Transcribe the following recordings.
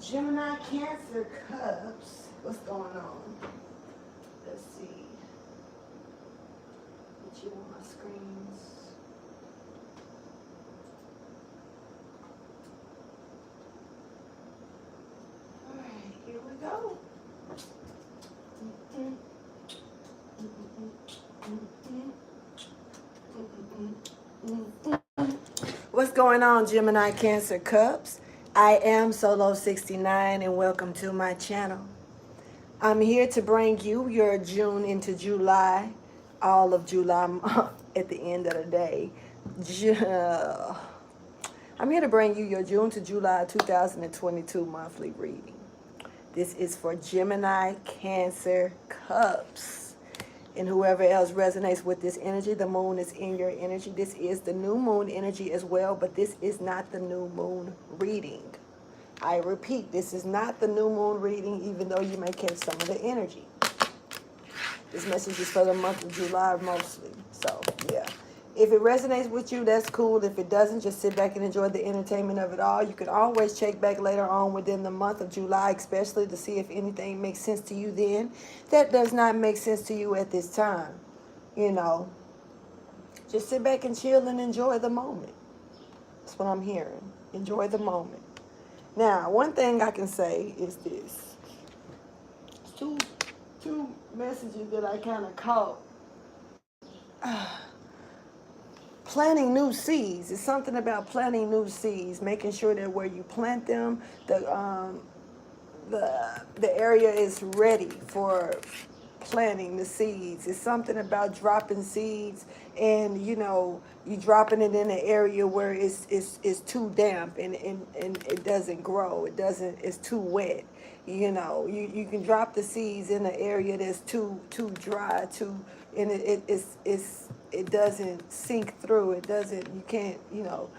Gemini, Cancer, Cusp. What's going on? Let's see. Get you on my screens. Alright, here we go. What's going on, Gemini, Cancer, Cusp? I am Solo69 and welcome to my channel. I'm here to bring you your June into July, all of July at the end of the day. I'm here to bring you your June to July 2022 monthly reading. This is for Gemini, Cancer, Cusp. And whoever else resonates with this energy, the moon is in your energy. This is the new moon energy as well, but this is not the new moon reading. I repeat, this is not the new moon reading, even though you may catch some of the energy. This message is for the month of July mostly. So, yeah. If it resonates with you, that's cool. If it doesn't, just sit back and enjoy the entertainment of it all. You can always check back later on within the month of July, especially to see if anything makes sense to you then. That does not make sense to you at this time. You know, just sit back and chill and enjoy the moment. That's what I'm hearing. Enjoy the moment. Now, one thing I can say is this. Two messages that I kind of caught. Planting new seeds. It's something about planting new seeds, making sure that where you plant them, the area is ready for planting the seeds. It's something about dropping seeds, and you know, you dropping it in an area where it's too damp and it doesn't grow. It's too wet. You know, you can drop the seeds in an area that's too dry, and it doesn't sink through. It doesn't. You can't. You know.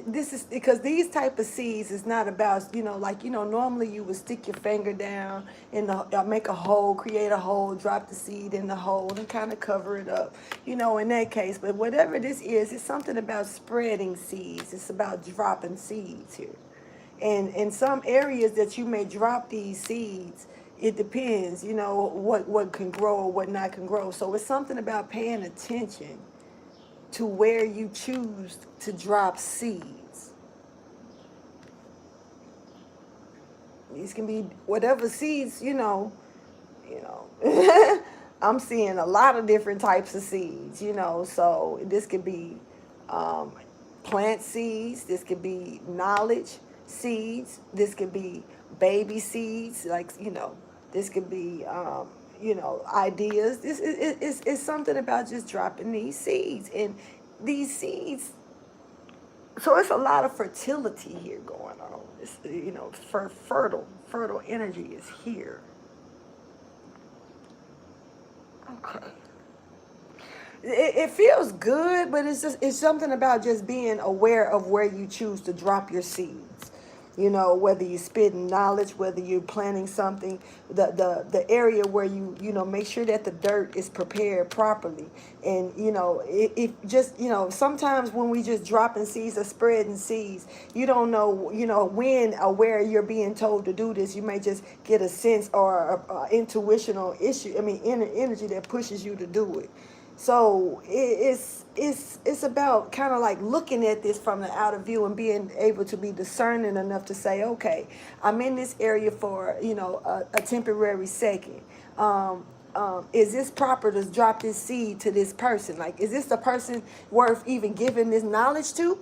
This is because these type of seeds is not about, you know, like, you know, normally you would stick your finger down in the, make a hole, create a hole, drop the seed in the hole and kind of cover it up, you know, in that case. But whatever this is, it's something about spreading seeds. It's about dropping seeds here. And in some areas that you may drop these seeds, it depends, you know, what can grow or what not can grow. So it's something about paying attention to where you choose to drop seeds. These can be whatever seeds, you know. I'm seeing a lot of different types of seeds, you know. So this could be plant seeds. This could be knowledge seeds. This could be baby seeds, like, you know. This could be you know, ideas. This is something about just dropping these seeds. And these seeds, so it's a lot of fertility here going on. It's, you know, fertile energy is here. Okay. It feels good, but it's something about just being aware of where you choose to drop your seeds. You know, whether you're spitting knowledge, whether you're planting something, the area where you know, make sure that the dirt is prepared properly. And, you know, if just, you know, sometimes when we just dropping seeds or spreading seeds, you don't know, you know, when or where you're being told to do this. You may just get a sense or a intuitional issue, energy that pushes you to do it. So it's about kind of like looking at this from the outer view and being able to be discerning enough to say, okay, I'm in this area for, you know, a temporary second. Is this proper to drop this seed to this person? Like, is this the person worth even giving this knowledge to?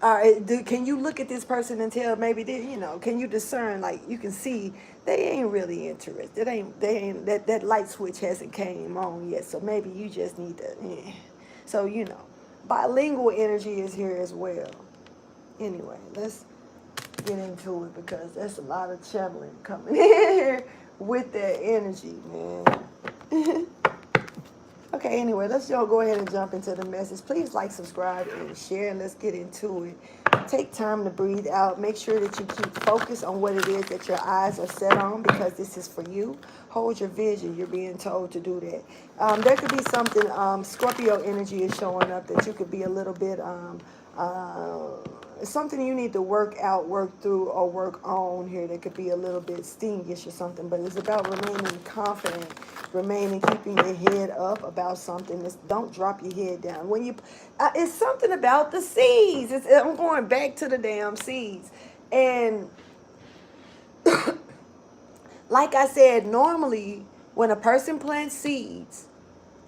Can you look at this person and tell maybe they, you know, can you discern, like you can see they ain't really interested. That light switch hasn't came on yet. So maybe you just need to, So, you know, bilingual energy is here as well. Anyway, let's get into it because there's a lot of channeling coming in here with that energy, man. Okay, anyway, let's go ahead and jump into the message. Please like, subscribe, and share, and let's get into it. Take time to breathe out. Make sure that you keep focus on what it is that your eyes are set on, because this is for you. Hold your vision. You're being told to do that. There could be something, Scorpio energy is showing up, that you could be a little bit, something you need to work out, work through, or work on here that could be a little bit stingish or something, but it's about remaining confident, remaining, keeping your head up about something. Don't drop your head down. When you, it's something about the seeds. I'm going back to the damn seeds. And like I said, normally when a person plants seeds,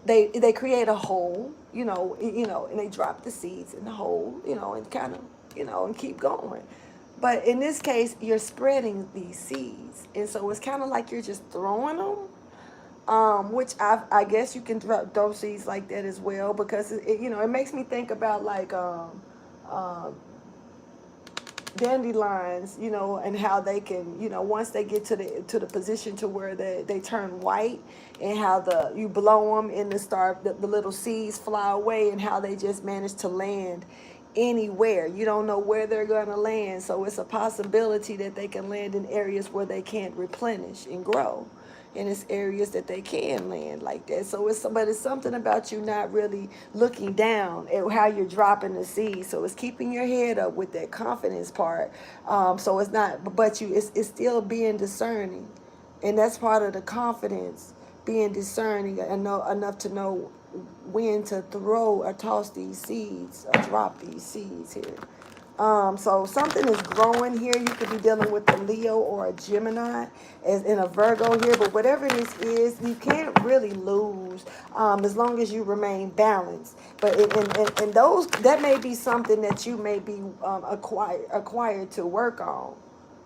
they create a hole, and they drop the seeds in the hole, and kind of, and keep going. But in this case, you're spreading these seeds, and so it's kind of like you're just throwing them. Which I guess you can throw seeds like that as well, because it makes me think about like uh, dandelions, and how they can, once they get to the position to where they turn white, and how you blow them and the little seeds fly away, and how they just manage to land anywhere. You don't know where they're going to land, so it's a possibility that they can land in areas where they can't replenish and grow, and it's areas that they can land like that. So it's something about you not really looking down at how you're dropping the seed. So it's keeping your head up with that confidence part. So it's not, but it's still being discerning, and that's part of the confidence, being discerning and know enough to know when to throw or toss these seeds or drop these seeds here. So something is growing here. You could be dealing with a Leo or a Gemini as in a Virgo here, but whatever this is, you can't really lose as long as you remain balanced. But and those, that may be something that you may be acquired to work on,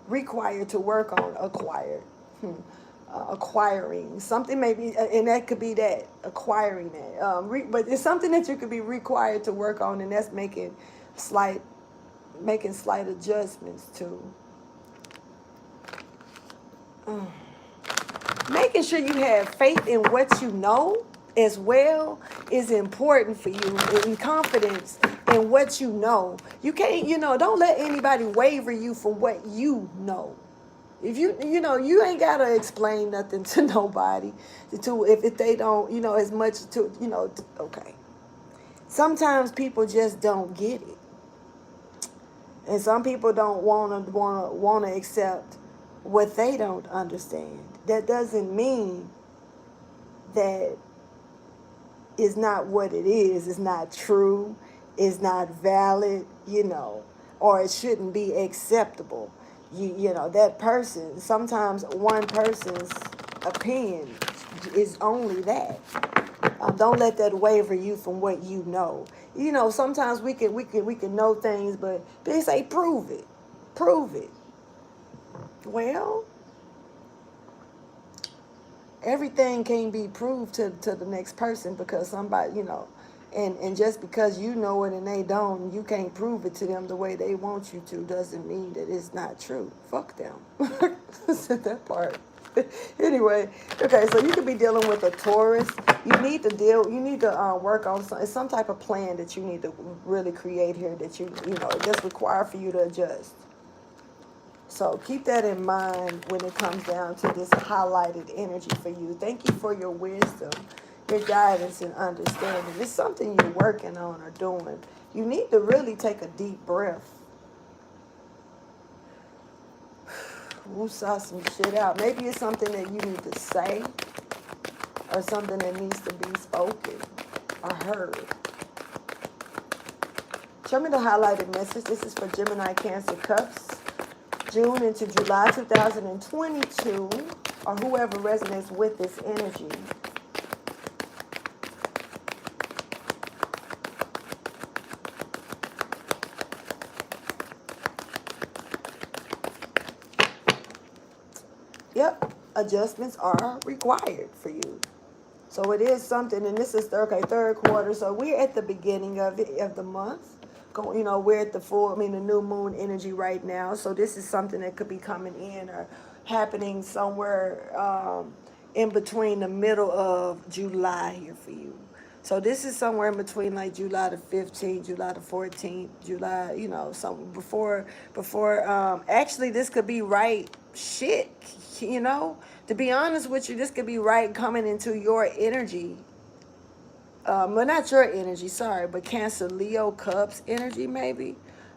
required to work on, acquired. Acquiring something, maybe, and that could be that, acquiring that. But it's something that you could be required to work on, and that's slight making slight adjustments to. Making sure you have faith in what you know as well is important for you, and confidence in what you know. You can't, don't let anybody waver you from what you know. If you ain't gotta explain nothing to nobody, if they don't, as much to, okay. Sometimes people just don't get it. And some people don't wanna accept what they don't understand. That doesn't mean that it's not what it is. It's not true. It's not valid. Or it shouldn't be acceptable. That person. Sometimes one person's opinion is only that. Don't let that waver you from what you know. Sometimes we can know things, but they say prove it, prove it. Well, everything can't be proved to the next person, because somebody, and just because you know it and they don't, you can't prove it to them the way they want you to, doesn't mean that it's not true. Fuck them. That part. Anyway, okay, so you could be dealing with a Taurus. You need to work on some type of plan that you need to really create here, that that's required for you to adjust. So keep that in mind when it comes down to this highlighted energy for you. Thank you for your wisdom, your guidance, and understanding. It's something you're working on or doing. You need to really take a deep breath. Woosah some shit out. Maybe it's something that you need to say, or something that needs to be spoken or heard. Show me the highlighted message. This is for Gemini, Cancer, Cusp, June into July 2022, or whoever resonates with this energy. Yep, adjustments are required for you. So it is something, and this is third quarter. So we're at the beginning of the month. We're at the new moon energy right now. So this is something that could be coming in or happening somewhere in between the middle of July here for you. So this is somewhere in between, like July the 15th, July the 14th, July, something before, actually this could be right shit, to be honest with you, this could be right coming into your energy. Well, not your energy, sorry, but Cancer, Leo, Cubs energy maybe.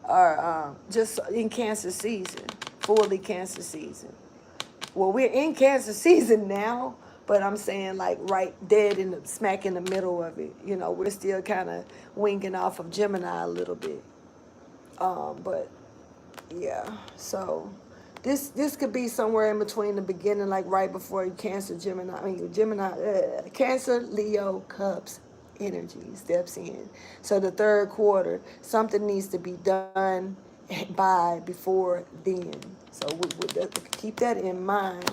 are just in Cancer season, fully Cancer season. Well, we're in Cancer season now, but I'm saying like right dead in the smack in the middle of it. You know, we're still kind of winking off of Gemini a little bit. But yeah, so this could be somewhere in between the beginning, like right before Cancer, Gemini. I mean Gemini, Cancer, Leo, Cusp energy steps in. So the third quarter, something needs to be done by before then. So we keep that in mind,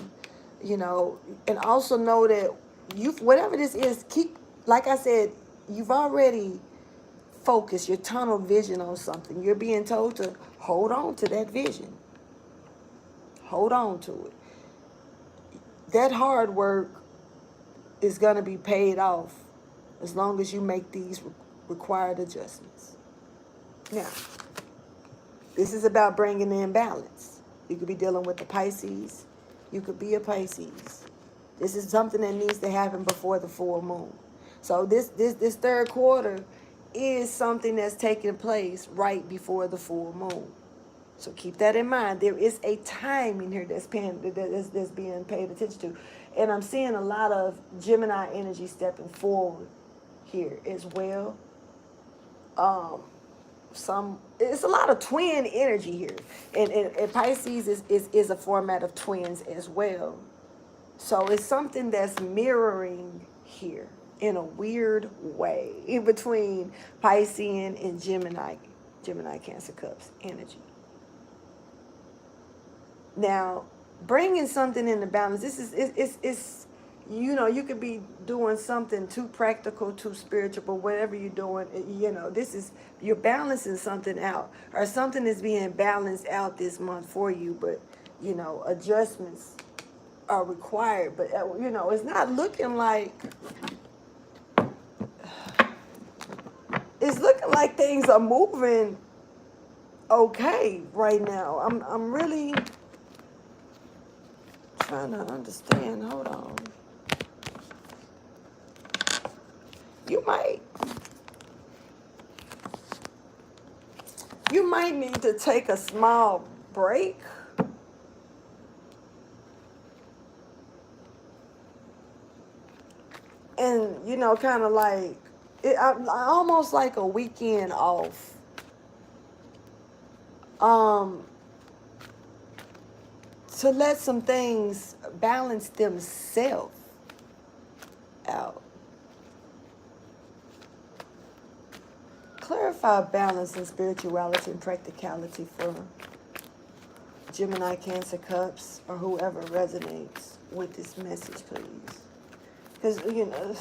you know, and also know that you, whatever this is, keep, like I said, you've already focused your tunnel vision on something. You're being told to hold on to that vision. Hold on to it. That hard work is going to be paid off as long as you make these required adjustments. Now, this is about bringing in balance. You could be dealing with the Pisces. You could be a Pisces. This is something that needs to happen before the full moon. So this third quarter is something that's taking place right before the full moon. So keep that in mind. There is a time in here that's being paid attention to. And I'm seeing a lot of Gemini energy stepping forward here as well. It's a lot of twin energy here. And Pisces is a format of twins as well. So it's something that's mirroring here in a weird way in between Piscean and Gemini Cancer Cusp energy. Now, bringing something into balance, this is it's you know, you could be doing something too practical, too spiritual, but whatever you're doing, you know, this is, you're balancing something out, or something is being balanced out this month for you, but, you know, adjustments are required, but, you know, it's not looking like, it's looking like things are moving okay right now. I'm really trying to understand. Hold on. You might need to take a small break. And, you know, kind of like, almost like a weekend off. To let some things balance themselves out. Clarify balance and spirituality and practicality for Gemini, Cancer, Cusp, or whoever resonates with this message, please. Because, you know,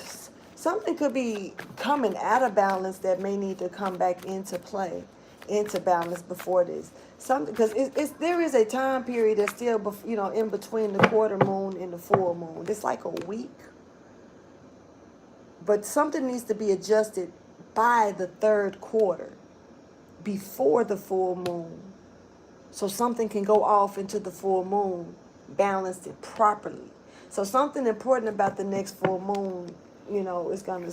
something could be coming out of balance that may need to come back into play, into balance before this. Something, because there is a time period that's still, you know, in between the quarter moon and the full moon. It's like a week. But something needs to be adjusted by the third quarter, before the full moon. So something can go off into the full moon, balanced it properly. So something important about the next full moon, you know, it's gonna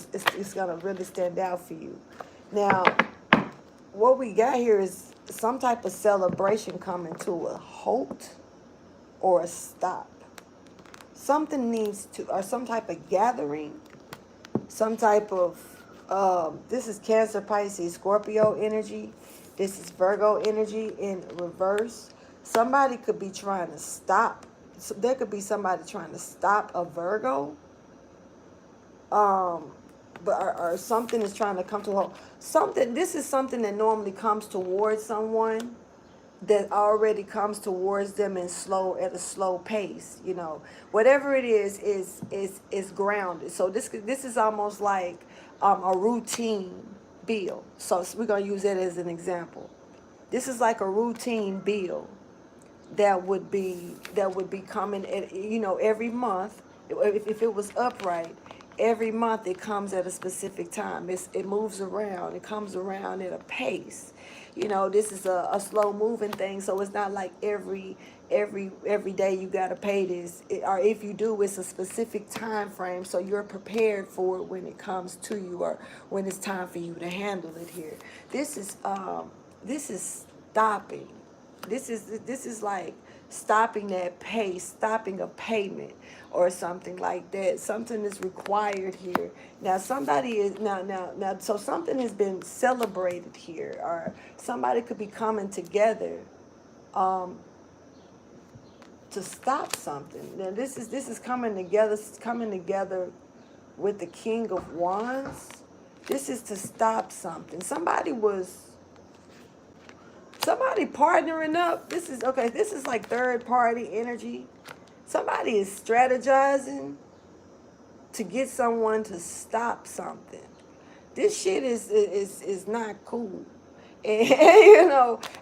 really stand out for you. Now, what we got here is some type of celebration coming to a halt or a stop. Something needs to, or some type of gathering, some type of, this is Cancer, Pisces, Scorpio energy. This is Virgo energy in reverse. Somebody could be trying to stop. So there could be somebody trying to stop a Virgo. Or something is trying to come to a halt. This is something that normally comes towards someone, that already comes towards them at a slow pace. You know, whatever it is grounded. So this is almost like a routine bill. So we're gonna use that as an example. This is like a routine bill that would be coming at, you know, every month. If it was upright, every month it comes at a specific time. It moves around. It comes around at a pace. You know, this is a slow moving thing, so it's not like every day you gotta pay this, or if you do, it's a specific time frame, so you're prepared for it when it comes to you, or when it's time for you to handle it here. This is stopping. This is like stopping that pace, stopping a payment or something like that. Something is required here. Now somebody is now so something has been celebrated here, or somebody could be coming together um to stop something. Now this is coming together with the King of Wands. This is to stop something. Somebody partnering up. This is okay. This is like third party energy. Somebody is strategizing to get someone to stop something. This shit is not cool. And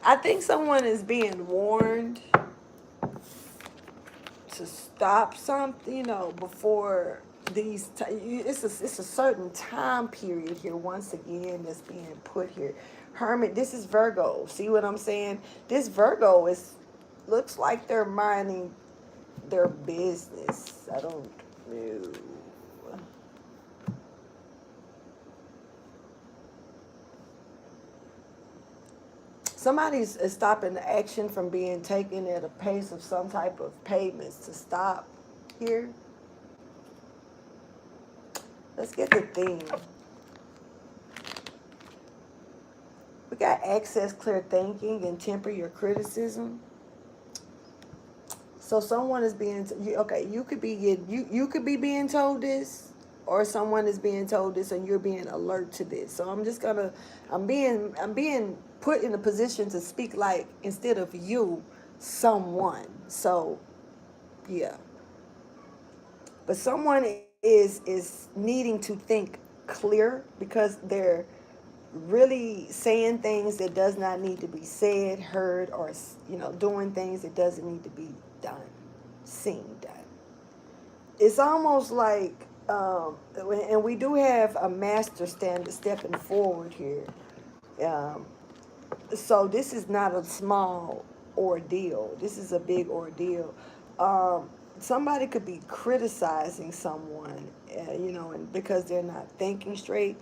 I think someone is being warned to stop something, before it's a certain time period here once again that's being put here. Hermit, this is Virgo. See what I'm saying? This Virgo looks like they're minding their business. I don't know. Somebody's stopping the action from being taken at a pace of some type of payments to stop here. Let's get the theme. We got access, clear thinking, and temper your criticism. So someone is being okay. You could be being told this, or someone is being told this, and you're being alert to this. So I'm being put in a position to speak like, instead of you, someone. So yeah, but someone is needing to think clear because they're really saying things that does not need to be said, heard, or doing things that doesn't need to be done, seen done. It's almost like, and we do have a master stepping forward here. Um, so this is not a small ordeal. This is a big ordeal. Um, Somebody could be criticizing someone, and because they're not thinking straight.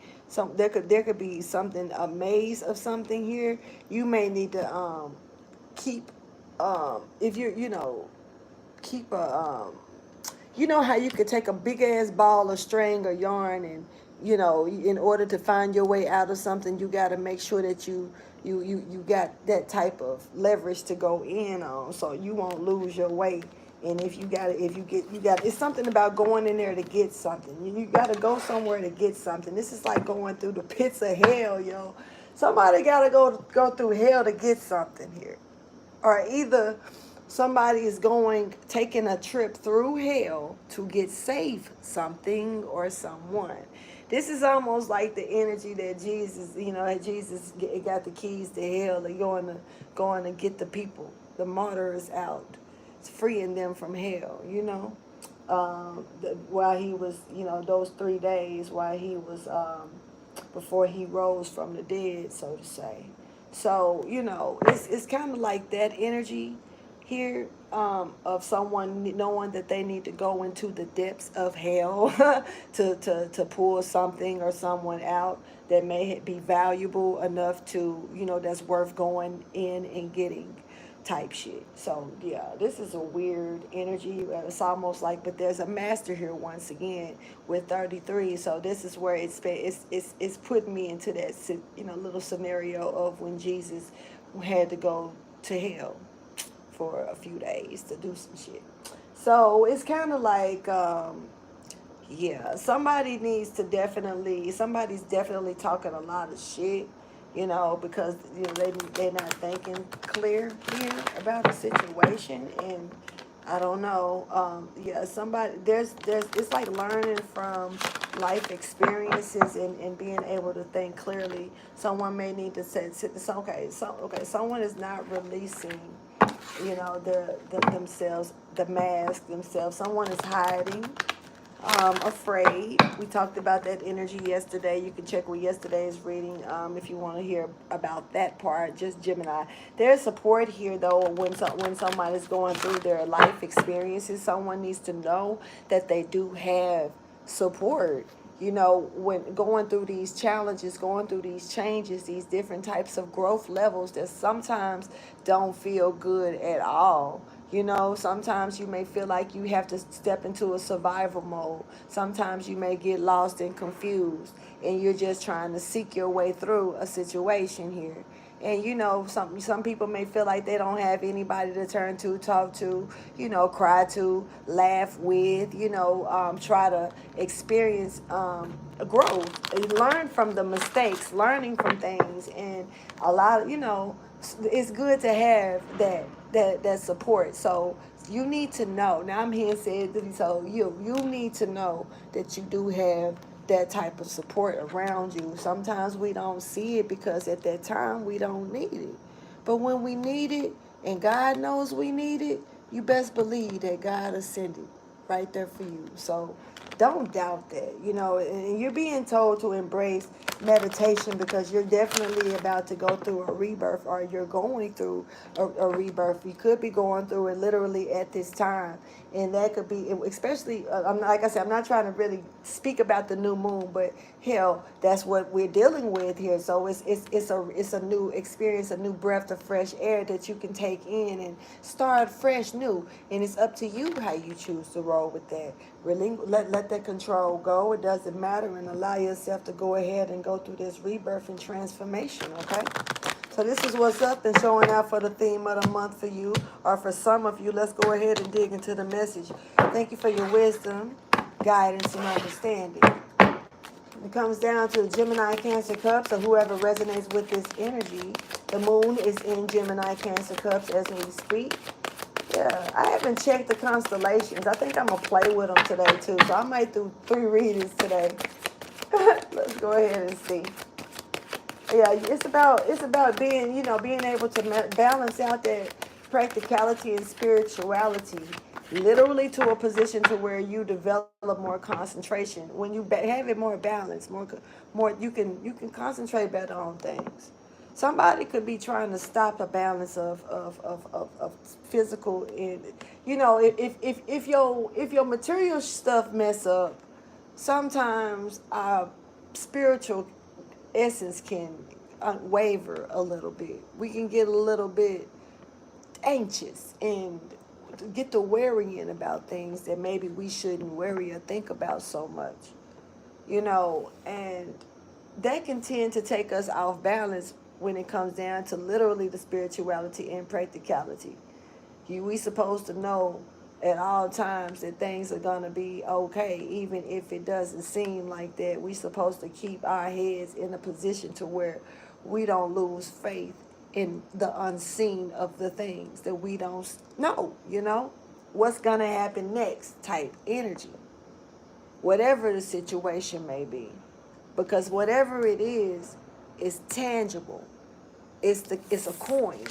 There could be something, a maze of something here. You may need to keep, if you're keep a how you could take a big ass ball of string or yarn, and in order to find your way out of something, you got to make sure that you got that type of leverage to go in on, so you won't lose your way. And if you got it's something about going in there to get something. You got to go somewhere to get something. This is like going through the pits of hell, yo. Somebody got to go through hell to get something here, or either somebody is taking a trip through hell to get saved something or someone. This is almost like the energy that Jesus got the keys to hell. They're going to get the people, the martyrs out. It's freeing them from hell, while he was, those 3 days while he was, before he rose from the dead, so to say. So, it's kind of like that energy here, of someone knowing that they need to go into the depths of hell to pull something or someone out that may be valuable enough to, that's worth going in and getting, type shit. So yeah, this is a weird energy. It's almost like, but there's a master here once again with 33. So this is where it's putting me into that little scenario of when Jesus had to go to hell for a few days to do some shit. So it's kind of like, yeah, somebody's definitely talking a lot of shit, because they're not thinking clear here about the situation. And I don't know, yeah, it's like learning from life experiences, and being able to think clearly. Someone may need to someone is not releasing, themselves, the mask themselves. Someone is hiding, afraid. We talked about that energy yesterday. You can check with yesterday's reading, if you want to hear about that part. Just Gemini. There's support here, though, when someone is going through their life experiences. Someone needs to know that they do have support You know, when going through these challenges, going through these changes, these different types of growth levels that sometimes don't feel good at all. You know, sometimes you may feel like you have to step into a survival mode. Sometimes you may get lost and confused, and you're just trying to seek your way through a situation here. And you know, some people may feel like they don't have anybody to turn to, talk to, you know, cry to, laugh with, you know, try to experience growth, learn from the mistakes, learning from things, and a lot of, you know, it's good to have that support. So you need to know. Now I'm here saying, so you need to know that you do have that type of support around you. Sometimes we don't see it because at that time we don't need it. But when we need it and God knows we need it, you best believe that God will send it right there for you. So don't doubt that, you know, and you're being told to embrace meditation because you're definitely about to go through a rebirth, or you're going through a rebirth. You could be going through it literally at this time. And that could be, especially, like I said, I'm not trying to really speak about the new moon, but hell, that's what we're dealing with here. So it's a new experience, a new breath of fresh air that you can take in and start fresh new. And it's up to you how you choose to roll with that. Really, let that control go. It doesn't matter, and allow yourself to go ahead and go through this rebirth and transformation. Okay. So this is what's up and showing out for the theme of the month for you, or for some of you. Let's go ahead and dig into the message. Thank you for your wisdom, guidance, and understanding. It comes down to Gemini, Cancer, Cups, or whoever resonates with this energy. The moon is in Gemini, Cancer, Cups as we speak. Yeah, I haven't checked the constellations. I think I'm going to play with them today, too. So I might do 3 readings today. Let's go ahead and see. Yeah, it's about being, you know, being able to balance out that practicality and spirituality, literally to a position to where you develop more concentration. When you have it more balanced, more you can concentrate better on things. Somebody could be trying to stop the balance of physical, and you know, if your material stuff mess up, sometimes spiritual essence can waver a little bit. We can get a little bit anxious and get to worrying about things that maybe we shouldn't worry or think about so much, you know, and that can tend to take us off balance when it comes down to literally the spirituality and practicality. We supposed to know at all times that things are gonna be okay, even if it doesn't seem like that. We supposed to keep our heads in a position to where we don't lose faith in the unseen of the things that we don't know. You know, what's gonna happen next? Type energy, whatever the situation may be, because whatever it is tangible. It's a coin.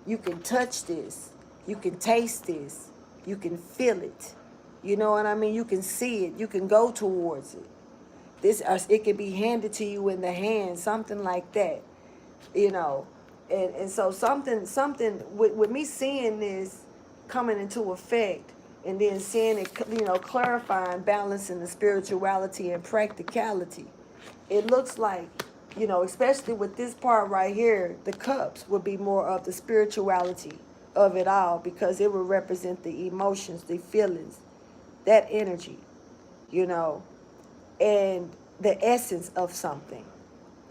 You can touch this. You can taste this. You can feel it. You know what I mean? You can see it. You can go towards it. It can be handed to you in the hand, something like that. You know, and so something with me seeing this coming into effect, and then seeing it, you know, clarifying, balancing the spirituality and practicality. It looks like, you know, especially with this part right here, the cups would be more of the spirituality of it all, because it would represent the emotions, the feelings, that energy, you know, and the essence of something,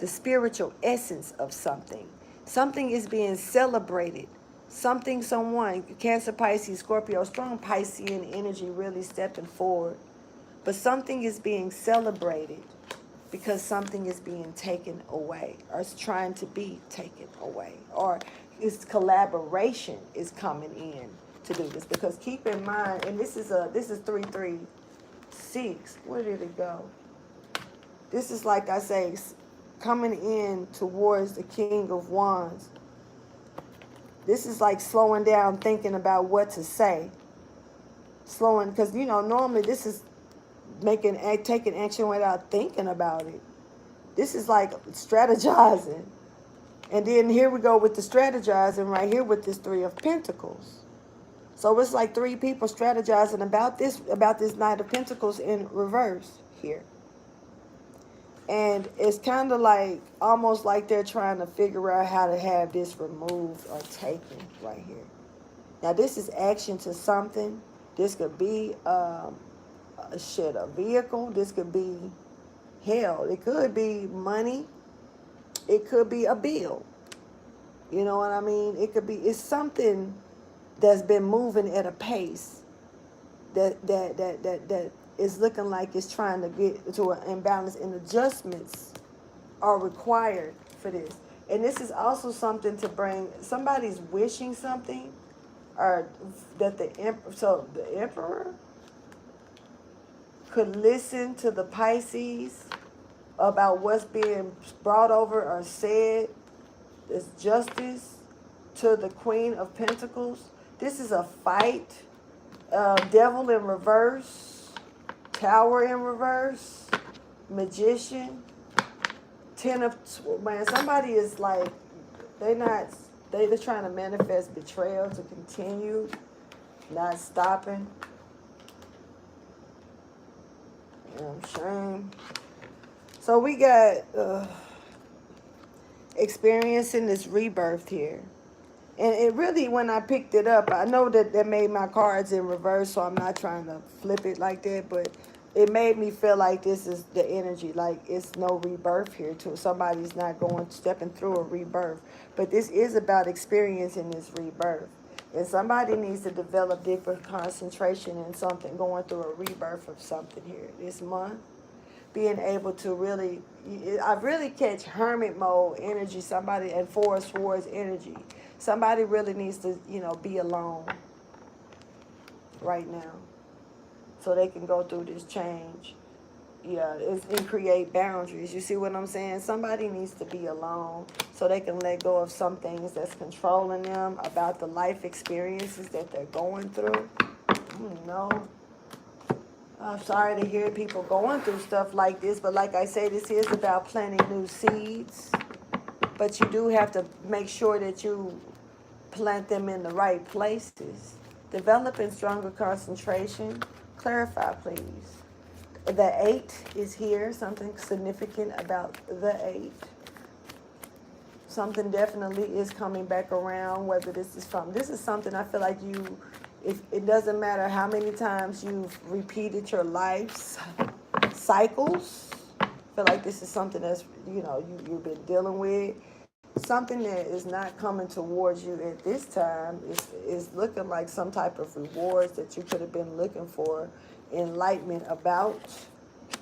the spiritual essence of something. Something is being celebrated. Something, someone, Cancer, Pisces, Scorpio, strong Piscean energy really stepping forward. But something is being celebrated because something is being taken away, or it's trying to be taken away, or its collaboration is coming in to do this. Because keep in mind, and this is 336. Where did it go? This is, like I say, coming in towards the King of Wands. This is like slowing down, thinking about what to say. Slowing, because, you know, normally this is taking action without thinking about it. This is like strategizing. And then here we go with the strategizing right here with this 3 of Pentacles. So it's like 3 people strategizing about this Knight of Pentacles in reverse here. And it's kind of like, almost like they're trying to figure out how to have this removed or taken right here. Now, this is action to something. This could be a vehicle. This could be, hell, it could be money. It could be a bill. You know what I mean? It could be, it's something that's been moving at a pace that is looking like it's trying to get to an imbalance, and adjustments are required for this. And this is also something to bring, somebody's wishing something, or that the emperor could listen to the Pisces about what's being brought over or said. It's justice to the Queen of Pentacles. This is a fight. Devil in reverse, Tower in reverse, Magician, man, somebody is like, they're trying to manifest betrayal to continue, not stopping. Shame. So we got experiencing this rebirth here. And it really, when I picked it up, I know that made my cards in reverse, so I'm not trying to flip it like that, but it made me feel like this is the energy, like it's no rebirth here too. Somebody's not stepping through a rebirth. But this is about experiencing this rebirth. And somebody needs to develop different concentration in something, going through a rebirth of something here this month. Being able to really, I really catch hermit mode energy, somebody, and Four of Swords energy. Somebody really needs to, be alone right now so they can go through this change. Yeah, and create boundaries. You see what I'm saying? Somebody needs to be alone so they can let go of some things that's controlling them about the life experiences that they're going through. I'm sorry to hear people going through stuff like this, but like I say, this is about planting new seeds. But you do have to make sure that you plant them in the right places. Developing stronger concentration. Clarify, please. The 8 is here. Something significant about the 8. Something definitely is coming back around, whether this is something I feel like it doesn't matter how many times you've repeated your life's cycles. I feel like this is something that's, you've been dealing with. Something that is not coming towards you at this time is looking like some type of rewards that you could have been looking for, enlightenment about.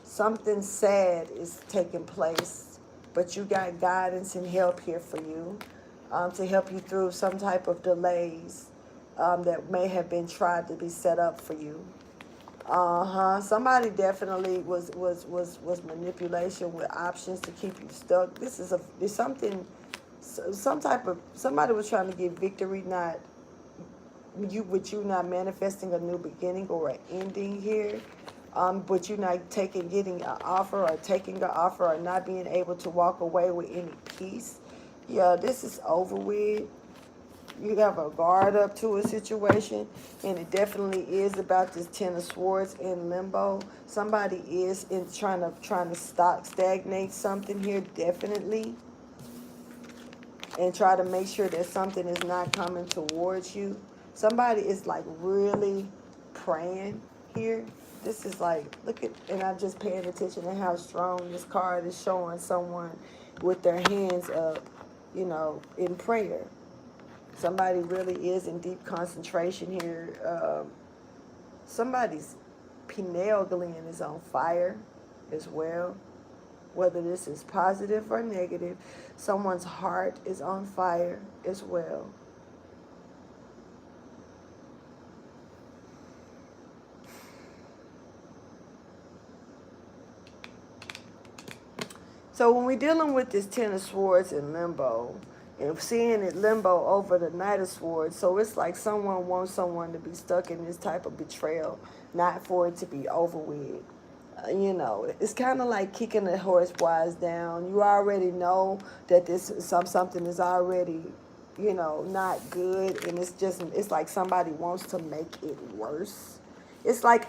Something sad is taking place, but you got guidance and help here for you, to help you through some type of delays that may have been tried to be set up for you. Somebody definitely was manipulation with options to keep you stuck. This is somebody was trying to get victory, not you not manifesting a new beginning or an ending here. But you not getting an offer or taking an offer or not being able to walk away with any peace. Yeah, this is over with. You have a guard up to a situation, and it definitely is about this Ten of Swords in limbo. Somebody is trying to stagnate something here, definitely, and try to make sure that something is not coming towards you. Somebody is like really praying here. This is like, and I'm just paying attention to how strong this card is showing someone with their hands up, in prayer. Somebody really is in deep concentration here. Somebody's pineal gland is on fire as well. Whether this is positive or negative, someone's heart is on fire as well. So when we're dealing with this Ten of Swords in limbo, and seeing it limbo over the Knight of Swords, so it's like someone wants someone to be stuck in this type of betrayal, not for it to be over with. It's kind of like kicking the horse wise down. You already know that this something is already, not good, and it's like somebody wants to make it worse. It's like,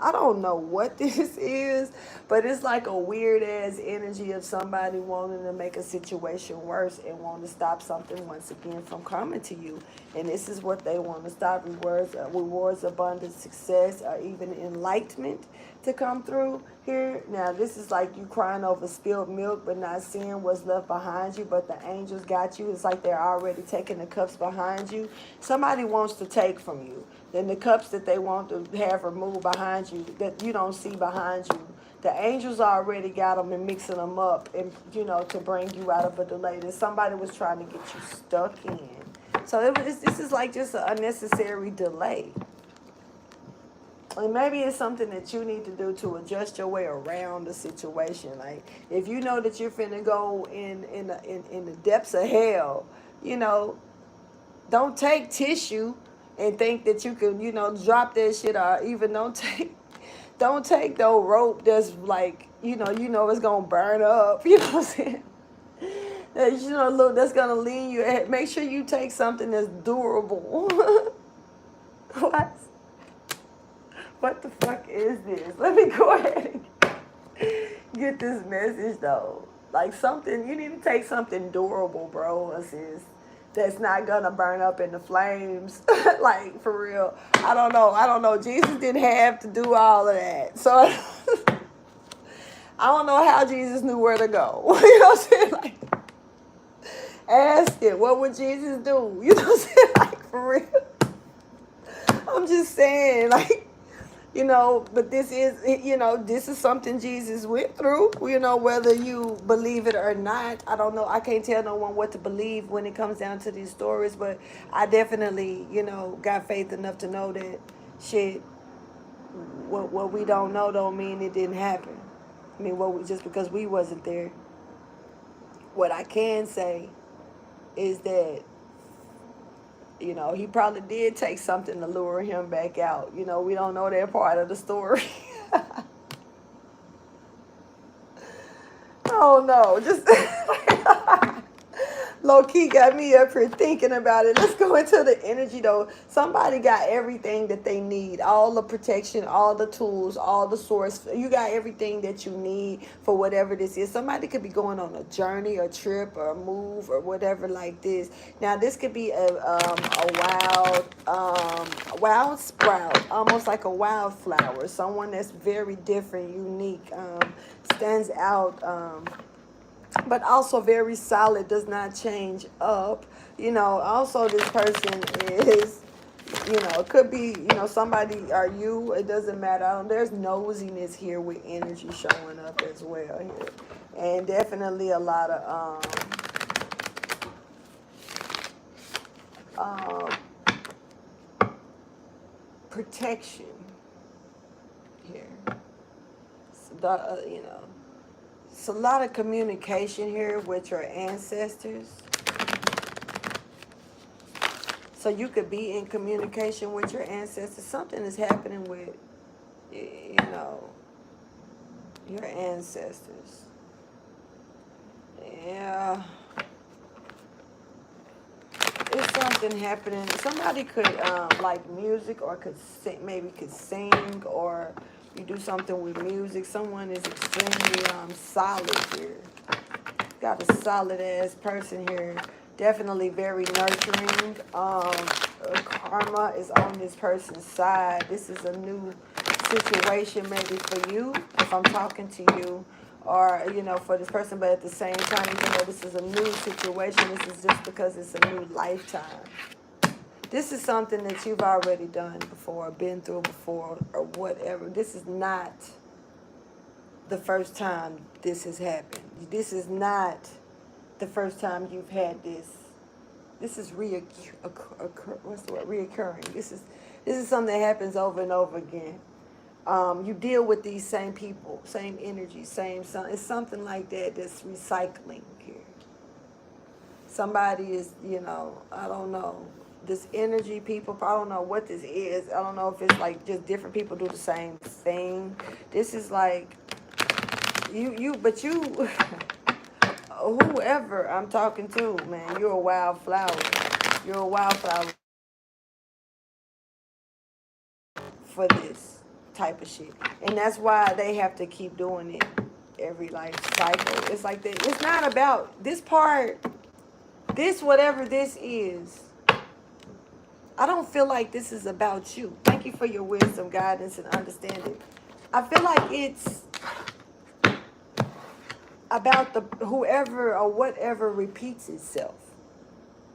I don't know what this is, but it's like a weird ass energy of somebody wanting to make a situation worse and want to stop something once again from coming to you. And this is what they want to stop: rewards, abundance, success, or even enlightenment to come through here. Now, this is like you crying over spilled milk, but not seeing what's left behind you. But the angels got you. It's like they're already taking the cups behind you. Somebody wants to take from you. Then the cups that they want to have removed behind you, that you don't see behind you, the angels already got them and mixing them up, and to bring you out of a delay that somebody was trying to get you stuck in. So this is like just an unnecessary delay. And maybe it's something that you need to do to adjust your way around the situation. Like if you know that you're finna go in the depths of hell, you know, don't take tissue and think that you can, drop that shit, or even don't take no rope that's like, it's gonna burn up. You know what I'm saying? Look, that's gonna lean you. Make sure you take something that's durable. What? What the fuck is this? Let me go ahead and get this message though. Like something, you need to take something durable, bro, sis. That's not gonna burn up in the flames. Like for real. I don't know. Jesus didn't have to do all of that. So I don't know how Jesus knew where to go. You know what I'm saying? Like, ask it. What would Jesus do? You know what I'm saying? Like for real. I'm just saying, like, but this is something Jesus went through, whether you believe it or not. I don't know. I can't tell no one what to believe when it comes down to these stories, but I definitely, got faith enough to know that shit, what we don't know don't mean it didn't happen. I mean, just because we wasn't there. What I can say is that he probably did take something to lure him back out. We don't know that part of the story. Oh no, just low key got me up here thinking about it. Let's go into the energy though. Somebody got everything that they need, all the protection, all the tools, all the source. You got everything that you need for whatever this is. Somebody could be going on a journey, a trip, or a move, or whatever like this. Now this could be a wild sprout, almost like a wildflower. Someone that's very different, unique, stands out. But also very solid, does not change up. Also this person is, it could be, somebody or you, it doesn't matter. There's nosiness here with energy showing up as well here. And definitely a lot of protection here. So it's a lot of communication here with your ancestors. So you could be in communication with your ancestors. Something is happening with, your ancestors. Yeah. There's something happening. Somebody could like music, or could sing, maybe could sing, or you do something with music. Someone is extremely solid here. Got a solid ass person here. Definitely very nurturing. Karma is on this person's side. This is a new situation maybe for you, if I'm talking to you, or for this person. But at the same time, even though this is a new situation, this is just because it's a new lifetime. This is something that you've already done before, been through before, or whatever. This is not the first time this has happened. This is not the first time you've had this. This is reoccurring. This is something that happens over and over again. You deal with these same people, same energy, it's something like that that's recycling here. Somebody is, I don't know, this energy people, I don't know what this is. I don't know if it's like just different people do the same thing. This is like, but you, whoever I'm talking to, man, you're a wildflower. You're a wildflower for this. type of shit. And that's why they have to keep doing it every life cycle. It's like that. It's not about this part, this whatever this is. I don't feel like this is about you. Thank you for your wisdom, guidance, and understanding. I feel like it's about the whoever or whatever repeats itself.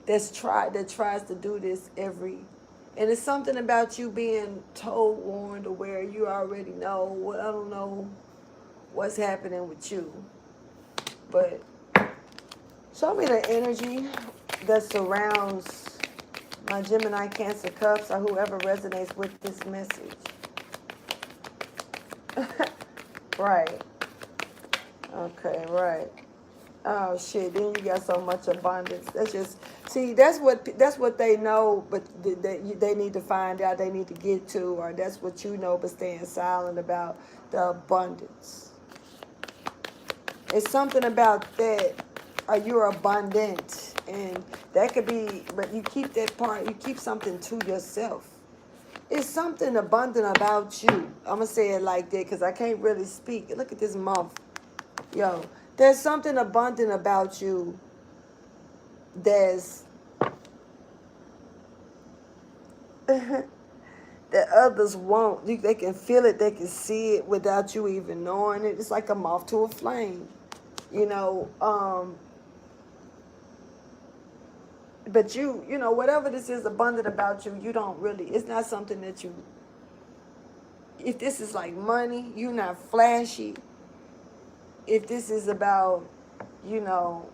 That tries to do this every, and it's something about you being told, warned, aware. You already know what, I don't know what's happening with you, but show me the energy that surrounds my Gemini, Cancer, Cusp, or whoever resonates with this message. Right. Okay, right. Oh shit! Then you got so much abundance. That's just see. That's what they know, but they need to find out. They need to get to, or that's what you know, but staying silent about the abundance. It's something about that. Or you're abundant, and that could be. But you keep that part. You keep something to yourself. It's something abundant about you. I'm gonna say it like that because I can't really speak. Look at this mouth. Yo, there's something abundant about you that others won't. They can feel it, they can see it without you even knowing it. It's like a moth to a flame, you know. But you know, whatever this is abundant about you, you don't really, it's not something that you, if this is like money, you're not flashy. If this is about, you know,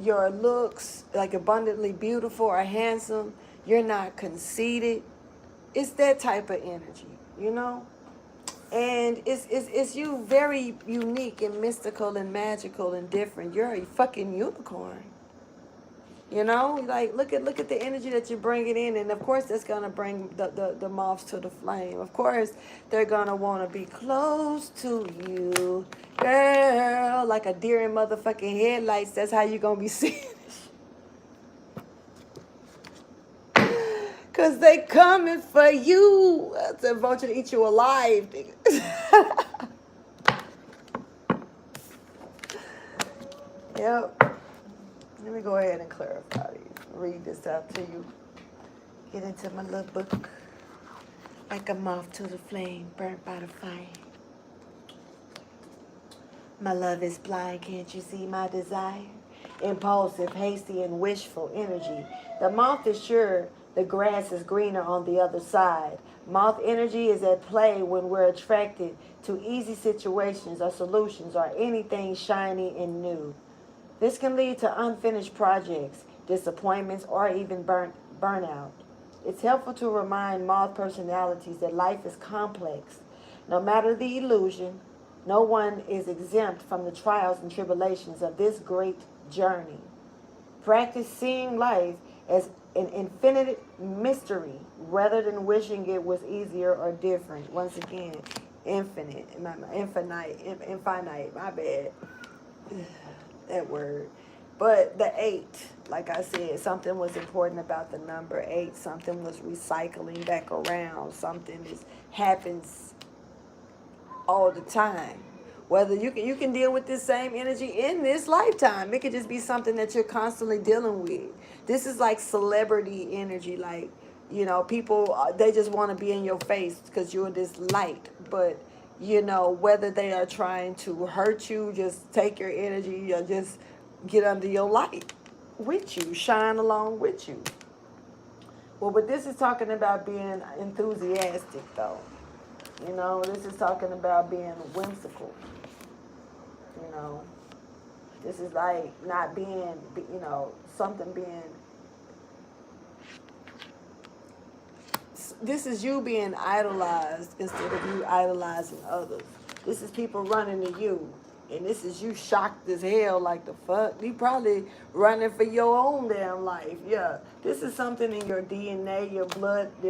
your looks, like abundantly beautiful or handsome, you're not conceited. It's that type of energy, you know? And it's you very unique and mystical and magical and different. You're a fucking unicorn. You know, like look at the energy that you're bringing in, and of course that's gonna bring the moths to the flame. Of course they're gonna want to be close to you, girl, like a deer in motherfucking headlights. That's how you gonna be seeing it. Cause they coming for you. That's a vulture to eat you alive, nigga. Yep. Let me go ahead and clarify these. Read this out to you. Get into my little book. Like a moth to the flame, burnt by the fire. My love is blind, can't you see my desire? Impulsive, hasty, and wishful energy. The moth is sure the grass is greener on the other side. Moth energy is at play when we're attracted to easy situations or solutions or anything shiny and new. This can lead to unfinished projects, disappointments, or even burnout. It's helpful to remind moth personalities that life is complex. No matter the illusion, no one is exempt from the trials and tribulations of this great journey. Practice seeing life as an infinite mystery rather than wishing it was easier or different. Once again, infinite, my bad. That word. But the 8, like I said, something was important about the number 8. Something was recycling back around. Something happens all the time. Whether you can deal with this same energy in this lifetime. It could just be something that you're constantly dealing with. This is like celebrity energy. Like, you know, people, they just want to be in your face because you're this light. But you know, whether they are trying to hurt you, just take your energy, or just get under your light with you, shine along with you. Well, but this is talking about being enthusiastic, though. You know, this is talking about being whimsical. You know, this is like not being, you know, something being. This is you being idolized instead of you idolizing others. This is people running to you. And this is you shocked as hell, like the fuck. You probably running for your own damn life. Yeah. This is something in your DNA, your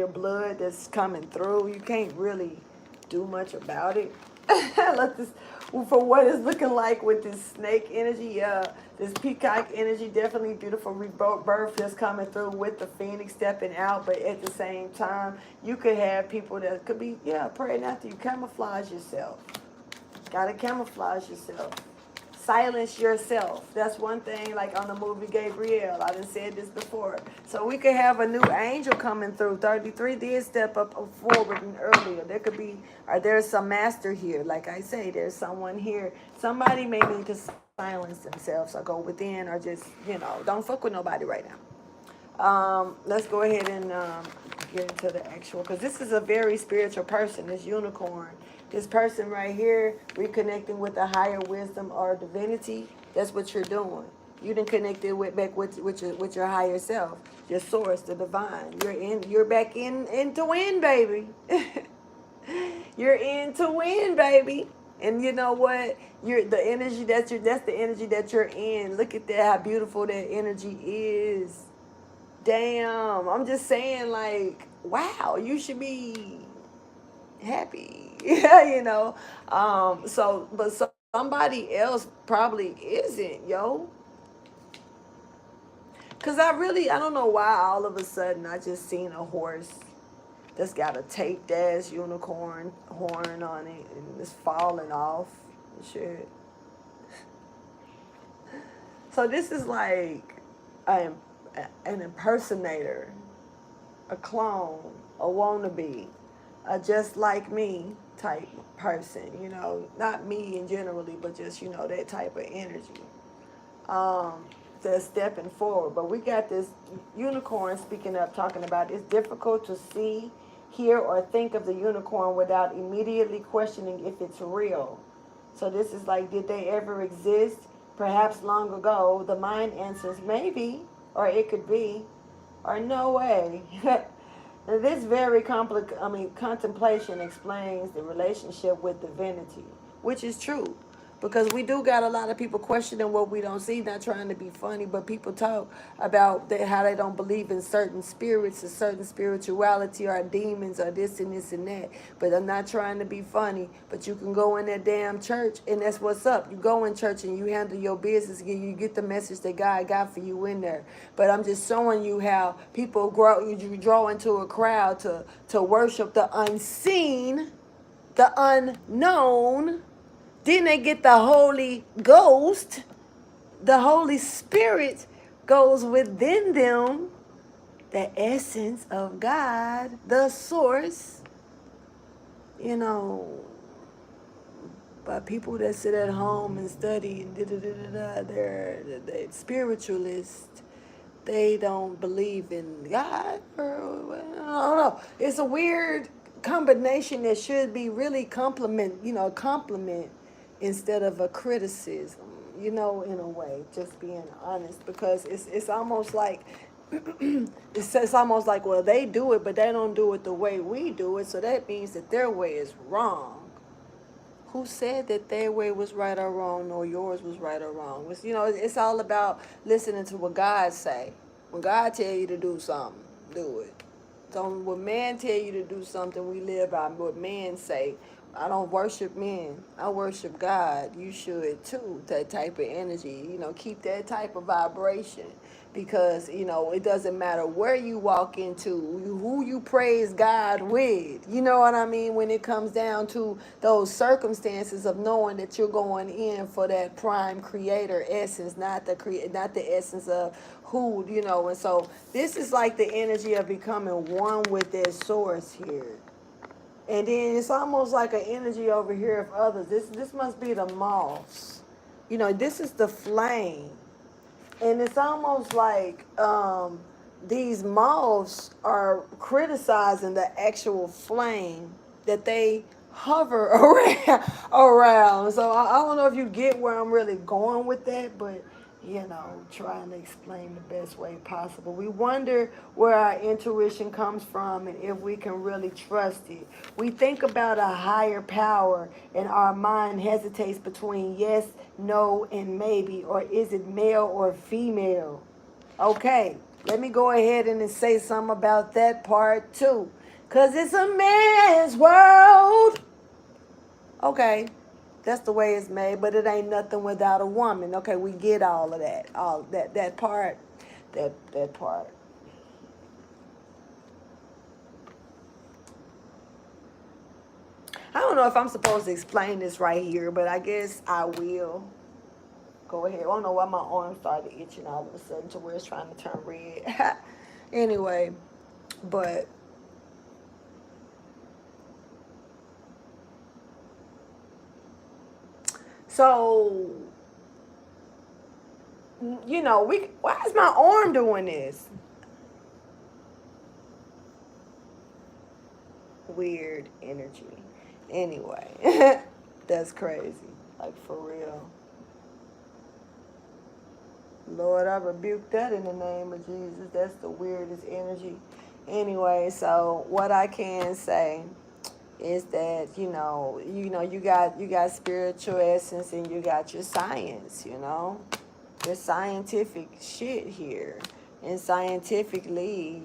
blood that's coming through. You can't really do much about it. for what it's looking like with this snake energy. This peacock energy, definitely beautiful rebirth just coming through with the phoenix stepping out. But at the same time, you could have people that could be, praying after you. Camouflage yourself. Gotta camouflage yourself. Silence yourself. That's one thing, like on the movie Gabriel. I done said this before. So we could have a new angel coming through. 33 did step up forward and earlier. There could be, or there's some master here. Like I say, there's someone here. Somebody may need to silence themselves or go within or just, don't fuck with nobody right now. Let's go ahead and get into the actual, because this is a very spiritual person, this unicorn. This person right here, reconnecting with a higher wisdom or divinity, that's what you're doing. You done connected with your higher self, your source, the divine. You're back into win, baby. You're in to win, baby. And you know what? That's the energy that you're in. Look at that, how beautiful that energy is. Damn. I'm just saying, like, wow, you should be happy. Yeah. But somebody else probably isn't, yo. Cause I don't know why all of a sudden I just seen a horse that's got a taped ass unicorn horn on it and it's falling off and shit. So this is like an impersonator, a clone, a wannabe, a just like me type person, not me in generally, but just, that type of energy. They're stepping forward. But we got this unicorn speaking up, talking about it's difficult to see, hear, or think of the unicorn without immediately questioning if it's real. So this is like, did they ever exist? Perhaps long ago. The mind answers maybe, or it could be, or no way. This very contemplation explains the relationship with divinity, which is true. Because we do got a lot of people questioning what we don't see, not trying to be funny, but people talk about how they don't believe in certain spirits or certain spirituality or demons or this and this and that. But I'm not trying to be funny, but you can go in that damn church and that's what's up. You go in church and you handle your business, you get the message that God got for you in there. But I'm just showing you how people you draw into a crowd to worship the unseen, the unknown. Then they get the Holy Ghost. The Holy Spirit goes within them. The essence of God, the source. But people that sit at home and study and they're spiritualists. They don't believe in God. I don't know. It's a weird combination that should be really compliment instead of a criticism, in a way, just being honest, because it's almost like it's almost like, well, they do it, but they don't do it the way we do it, so that means that their way is wrong. Who said that their way was right or wrong, or yours was right or wrong? It's all about listening to what God say. When God tell you to do something, do it. So when man tell you to do something, we live by what man say. I don't worship men. I worship God. You should too. That type of energy. Keep that type of vibration. Because, it doesn't matter where you walk into, who you praise God with. You know what I mean? When it comes down to those circumstances of knowing that you're going in for that prime creator essence, not the essence of who, And so this is like the energy of becoming one with that source here. And then it's almost like an energy over here of others. This must be the moths. This is the flame. And it's almost like these moths are criticizing the actual flame that they hover around. So I don't know if you get where I'm really going with that, but trying to explain the best way possible. We wonder where our intuition comes from and if we can really trust it. We think about a higher power and our mind hesitates between yes, no, and maybe, or is it male or female? Okay, let me go ahead and say something about that part too. Because it's a man's world. Okay. That's the way it's made, but it ain't nothing without a woman. Okay, we get all of that. All that part. That part. I don't know if I'm supposed to explain this right here, but I guess I will. Go ahead. I don't know why my arm started itching all of a sudden to where it's trying to turn red. Anyway, but so we. Why is my arm doing this? Weird energy. Anyway, that's crazy. Like for real. Lord, I rebuke that in the name of Jesus. That's the weirdest energy. Anyway, so what I can say is that you got spiritual essence and you got your science. Your scientific shit here, and scientifically,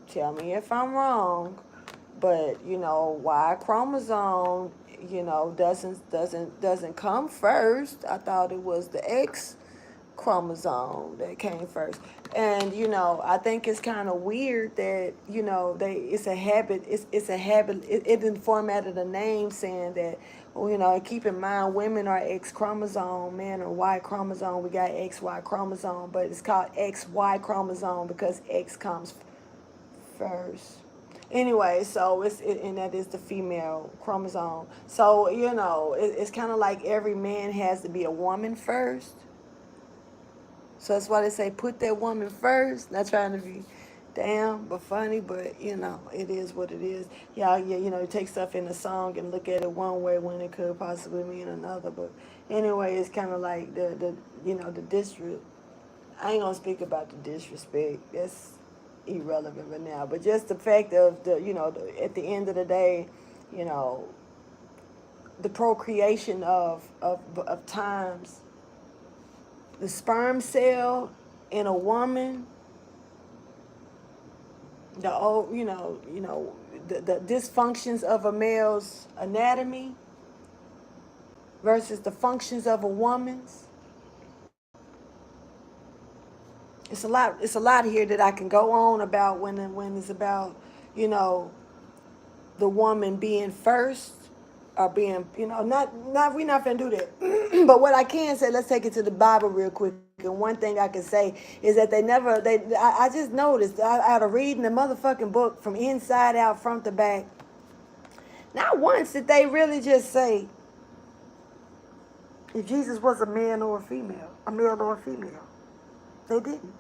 tell me if I'm wrong, but Y chromosome, doesn't come first. I thought it was the X chromosome that came first. And I think it's kind of weird that it's a habit. It's a habit. It didn't formatted the name saying that. Well, keep in mind, women are X chromosome, men are Y chromosome. We got XY chromosome, but it's called XY chromosome because X comes first. Anyway, so and that is the female chromosome. So it's kind of like every man has to be a woman first. So that's why they say put that woman first. Not trying to be damn but funny, but it is what it is. Yeah, you take stuff in a song and look at it one way when it could possibly mean another. But anyway, it's kind of like the district. I ain't gonna speak about the disrespect. That's irrelevant right now. But just the fact of at the end of the day, you know, the procreation of times, the sperm cell in a woman, the old, the dysfunctions of a male's anatomy versus the functions of a woman's. It's a lot here that I can go on about when it's about, you know, the woman being first or being, not we're not gonna do that. But what I can say, let's take it to the Bible real quick. And one thing I can say is that I just noticed, out of reading the motherfucking book from inside out, front to back, not once did they really just say if Jesus was a man or a female, a male or a female. They didn't.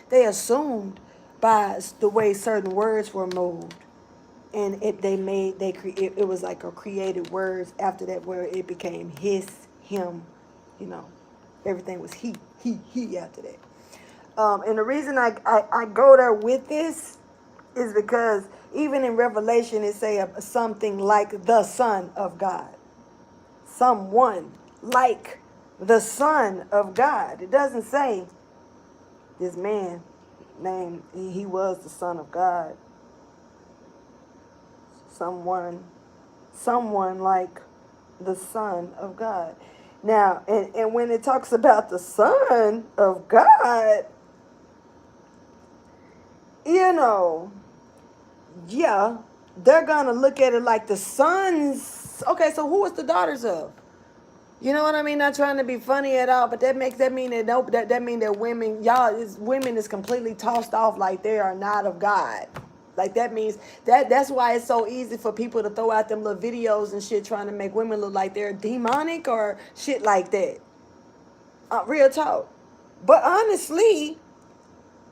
They assumed by the way certain words were moved, and it was like a created words after that where it became his, him, you know, everything was he after that. And the reason I go there with this is because even in Revelation it say something like the Son of God, someone like the Son of God. It doesn't say this man named, he was the Son of God. Someone like the Son of God. Now, and when it talks about the Son of God, you know, yeah, they're gonna look at it like the sons. Okay, so who is the daughters of? You know what I mean? Not trying to be funny at all, but that mean that no, that mean that women is completely tossed off like they are not of God. Like that means that's why it's so easy for people to throw out them little videos and shit trying to make women look like they're demonic or shit like that. Real talk. But honestly,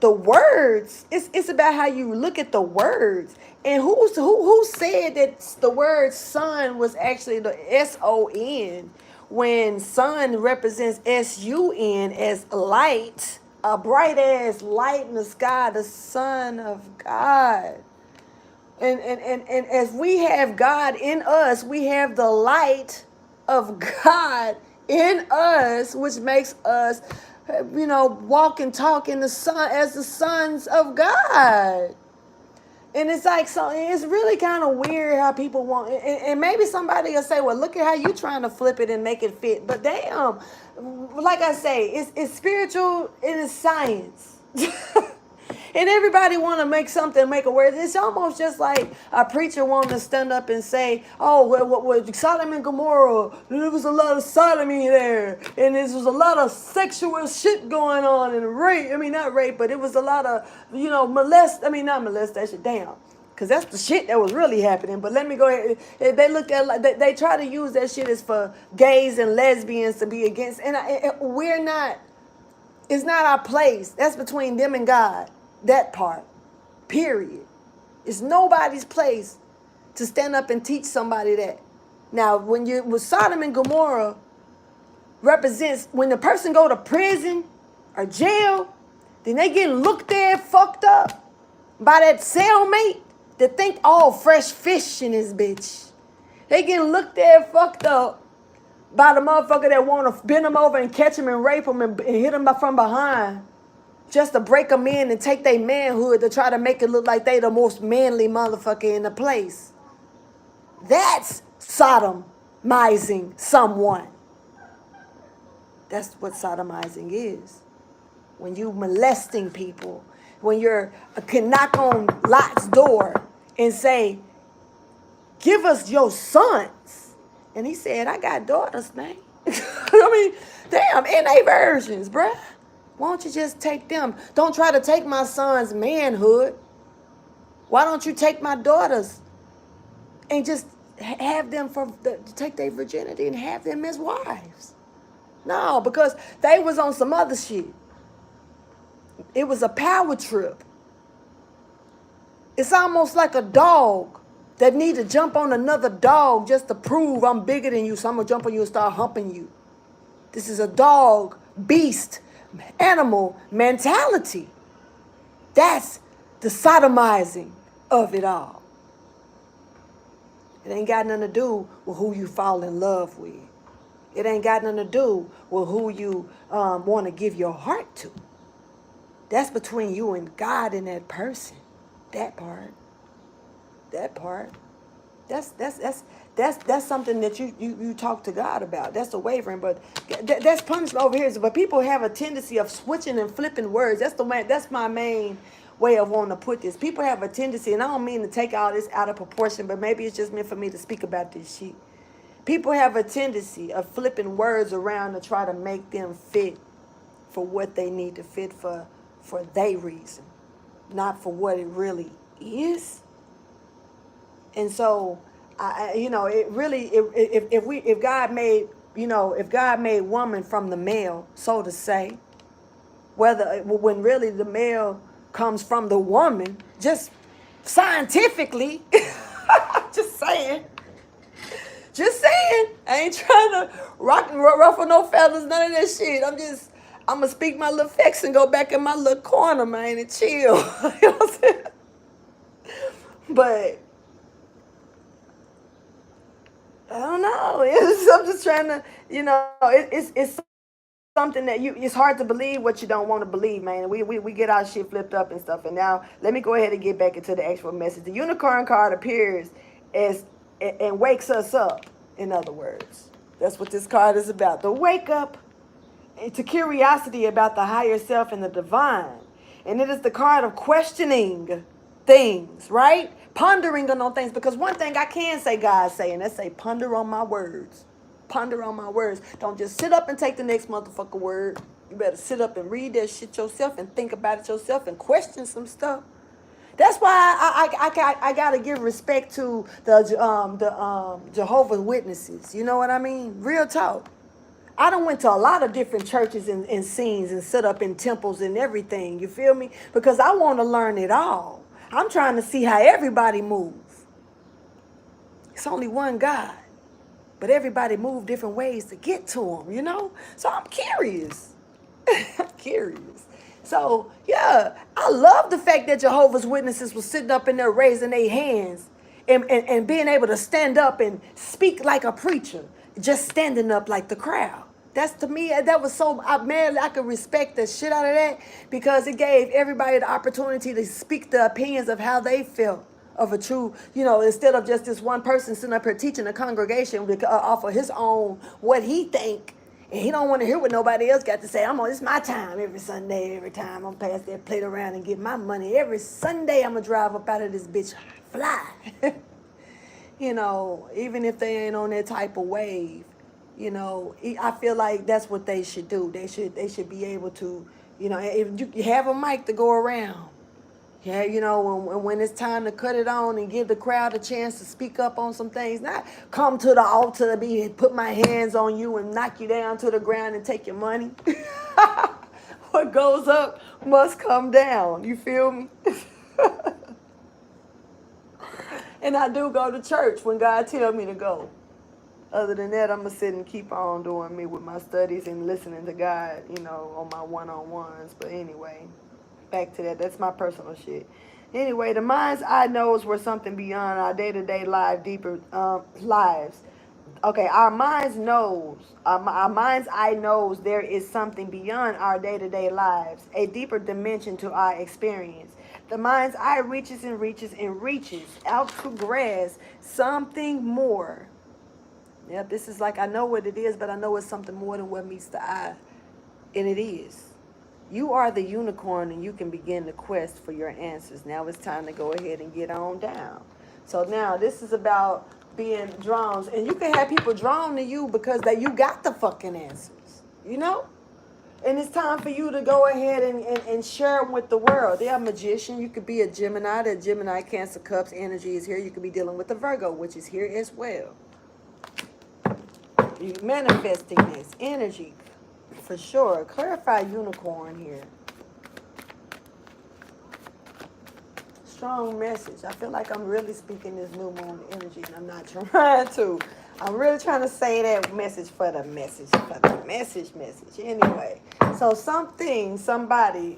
the words, it's about how you look at the words. And who said that the word son was actually the SON when sun represents SUN as light, a bright ass light in the sky, the Son of God. And as we have God in us, we have the light of God in us, which makes us, walk and talk in the sun as the sons of God. And it's like, so it's really kind of weird how people want, and maybe somebody will say, well, look at how you trying to flip it and make it fit. But damn, like I say, it's spiritual and it's science. And everybody want to make something, make a word. It's almost just like a preacher wanting to stand up and say, oh, well, Sodom and Gomorrah, there was a lot of sodomy there. And there was a lot of sexual shit going on and rape. I mean, not rape, but it was a lot of, not molestation, damn. Because that's the shit that was really happening. But let me go ahead. They look at, like, they try to use that shit as for gays and lesbians to be against. And we're not, it's not our place. That's between them and God. That part, period. It's nobody's place to stand up and teach somebody that. Now, with Sodom and Gomorrah represents when the person go to prison or jail, then they get looked at, fucked up by that cellmate that think all fresh fish in this bitch. They get looked at, fucked up by the motherfucker that want to bend them over and catch them and rape them and hit them from behind. Just to break them in and take their manhood to try to make it look like they the most manly motherfucker in the place. That's sodomizing someone. That's what sodomizing is. When you molesting people, when you can knock on Lot's door and say, give us your sons. And he said, I got daughters, man. I mean, damn, NA versions, bruh. Why don't you just take them? Don't try to take my son's manhood. Why don't you take my daughters and just have them take their virginity and have them as wives? No, because they was on some other shit. It was a power trip. It's almost like a dog that need to jump on another dog just to prove I'm bigger than you, so I'm going to jump on you and start humping you. This is a dog, beast, animal mentality. That's the sodomizing of it all. It ain't got nothing to do with who you fall in love with. It ain't got nothing to do with who you want to give your heart to. That's between you and God and that person. That part. That's something that you talk to God about. That's the wavering, but that's punishment over here. But people have a tendency of switching and flipping words. That's my main way of wanting to put this. People have a tendency, and I don't mean to take all this out of proportion, but maybe it's just meant for me to speak about this shit. People have a tendency of flipping words around to try to make them fit for what they need to fit for their reason, not for what it really is. And so, if God made woman from the male, so to say, when really the male comes from the woman, just scientifically, just saying. I ain't trying to rock and ruffle no feathers, none of that shit. I'm going to speak my little facts and go back in my little corner, man, and chill. You know what I'm saying? But I don't know. I'm just trying to, it's something that it's hard to believe what you don't want to believe, man. We get our shit flipped up and stuff. And now let me go ahead and get back into the actual message. The unicorn card appears and wakes us up, in other words. That's what this card is about. The wake up to curiosity about the higher self and the divine. And it is the card of questioning things, right? Pondering on things. Because one thing I can say God's saying, let's say ponder on my words. Ponder on my words. Don't just sit up and take the next motherfucker word. You better sit up and read that shit yourself and think about it yourself and question some stuff. That's why I gotta give respect to the Jehovah's Witnesses. You know what I mean? Real talk. I done went to a lot of different churches and scenes and set up in temples and everything. You feel me? Because I want to learn it all. I'm trying to see how everybody moves. It's only one God. But everybody move different ways to get to him, you know? So I'm curious. I'm curious. So, yeah, I love the fact that Jehovah's Witnesses was sitting up in there raising their hands and being able to stand up and speak like a preacher, just standing up like the crowd. That's to me, that was so, man, I could respect the shit out of that because it gave everybody the opportunity to speak the opinions of how they felt of a true, instead of just this one person sitting up here teaching the congregation off of his own, what he think. And he don't want to hear what nobody else got to say. It's my time every Sunday, every time I'm past that plate around and get my money. Every Sunday I'm going to drive up out of this bitch fly. Even if they ain't on that type of wave. I feel like that's what they should do. They should be able to, if you have a mic to go around. Yeah, when it's time to cut it on and give the crowd a chance to speak up on some things, not come to the altar to put my hands on you and knock you down to the ground and take your money. What goes up must come down. You feel me? And I do go to church when God tells me to go. Other than that, I'm going to sit and keep on doing me with my studies and listening to God, on my one-on-ones. But anyway, back to that. That's my personal shit. Anyway, the mind's eye knows we're something beyond our day-to-day deeper lives. Okay, our mind's eye knows there is something beyond our day-to-day lives, a deeper dimension to our experience. The mind's eye reaches and reaches and reaches out to grasp something more. Yep, this is like, I know what it is, but I know it's something more than what meets the eye. And it is. You are the unicorn and you can begin the quest for your answers. Now it's time to go ahead and get on down. So now this is about being drawn. And you can have people drawn to you because you got the fucking answers. And it's time for you to go ahead and share them with the world. They're a magician. You could be a Gemini. That Gemini Cancer Cups energy is here. You could be dealing with the Virgo, which is here as well. You're manifesting this energy for sure. Clarify unicorn here. Strong message. I feel like I'm really speaking this new moon energy, and I'm not trying to. I'm really trying to say that message for the message. Anyway, so somebody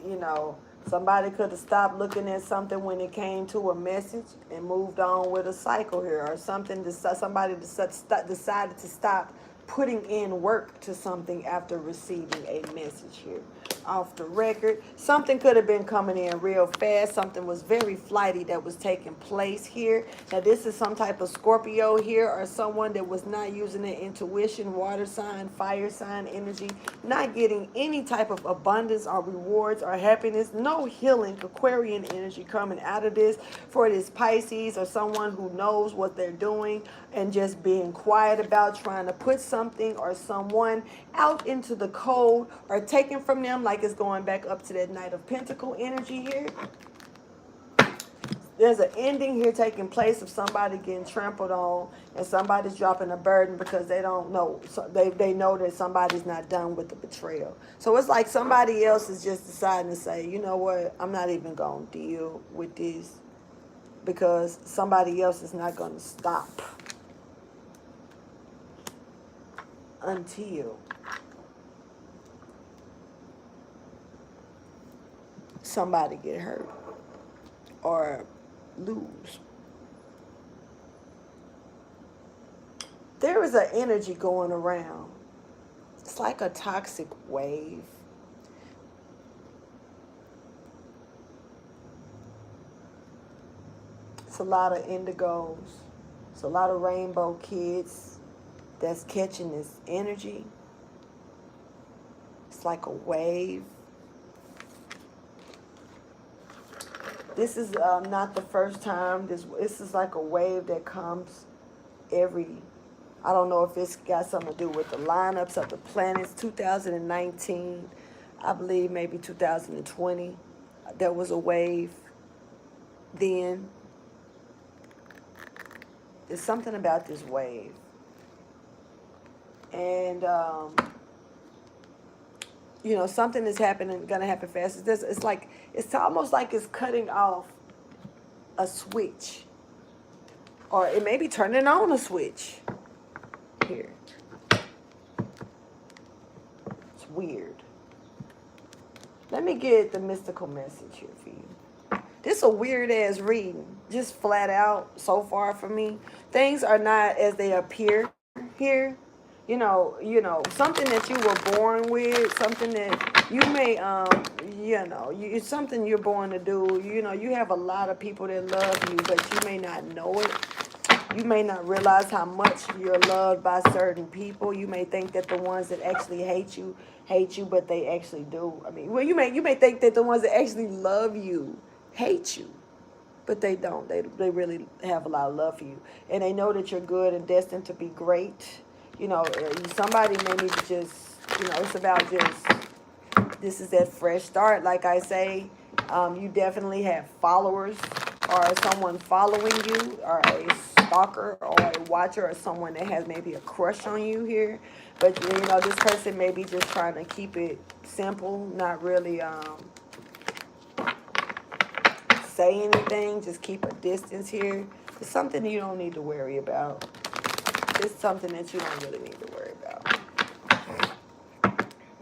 could have stopped looking at something when it came to a message and moved on with a cycle here, or somebody decided to stop putting in work to something after receiving a message here. Off the record, something could have been coming in real fast. Something was very flighty that was taking place here. Now this is some type of Scorpio here, or someone that was not using their intuition, water sign, fire sign energy, not getting any type of abundance or rewards or happiness. No healing Aquarian energy coming out of this for this Pisces, or someone who knows what they're doing and just being quiet about trying to put something or someone out into the cold, or taken from them, like it's going back up to that Knight of Pentacle energy here. There's an ending here taking place of somebody getting trampled on, and somebody's dropping a burden because they don't know. So they know that somebody's not done with the betrayal. So it's like somebody else is just deciding to say, you know what, I'm not even going to deal with this because somebody else is not going to stop until somebody get hurt or lose. There is an energy going around. It's like a toxic wave. It's a lot of indigos. It's a lot of rainbow kids that's catching this energy. It's like a wave. This is not the first time. This is like a wave that comes I don't know if it's got something to do with the lineups of the planets. 2019, I believe maybe 2020, there was a wave then. There's something about this wave. And, something is gonna happen fast. It's almost like it's cutting off a switch, or it may be turning on a switch here. It's weird. Let me get the mystical message here for you. This is a weird ass reading, just flat out so far for me. Things are not as they appear here. something that you were born with, something that you may, it's something you're born to do. You have a lot of people that love you, but you may not know it. You may not realize how much you're loved by certain people. You may think that the ones that actually hate you, but they actually do. I mean, well, you may think that the ones that actually love you hate you, but they don't. They really have a lot of love for you, and they know that you're good and destined to be great. Somebody may need to just, it's about just, this is that fresh start. Like I say, you definitely have followers, or someone following you, or a stalker, or a watcher, or someone that has maybe a crush on you here. But this person may be just trying to keep it simple, not really say anything, just keep a distance here. It's something you don't need to worry about. It's something that you don't really need to worry about.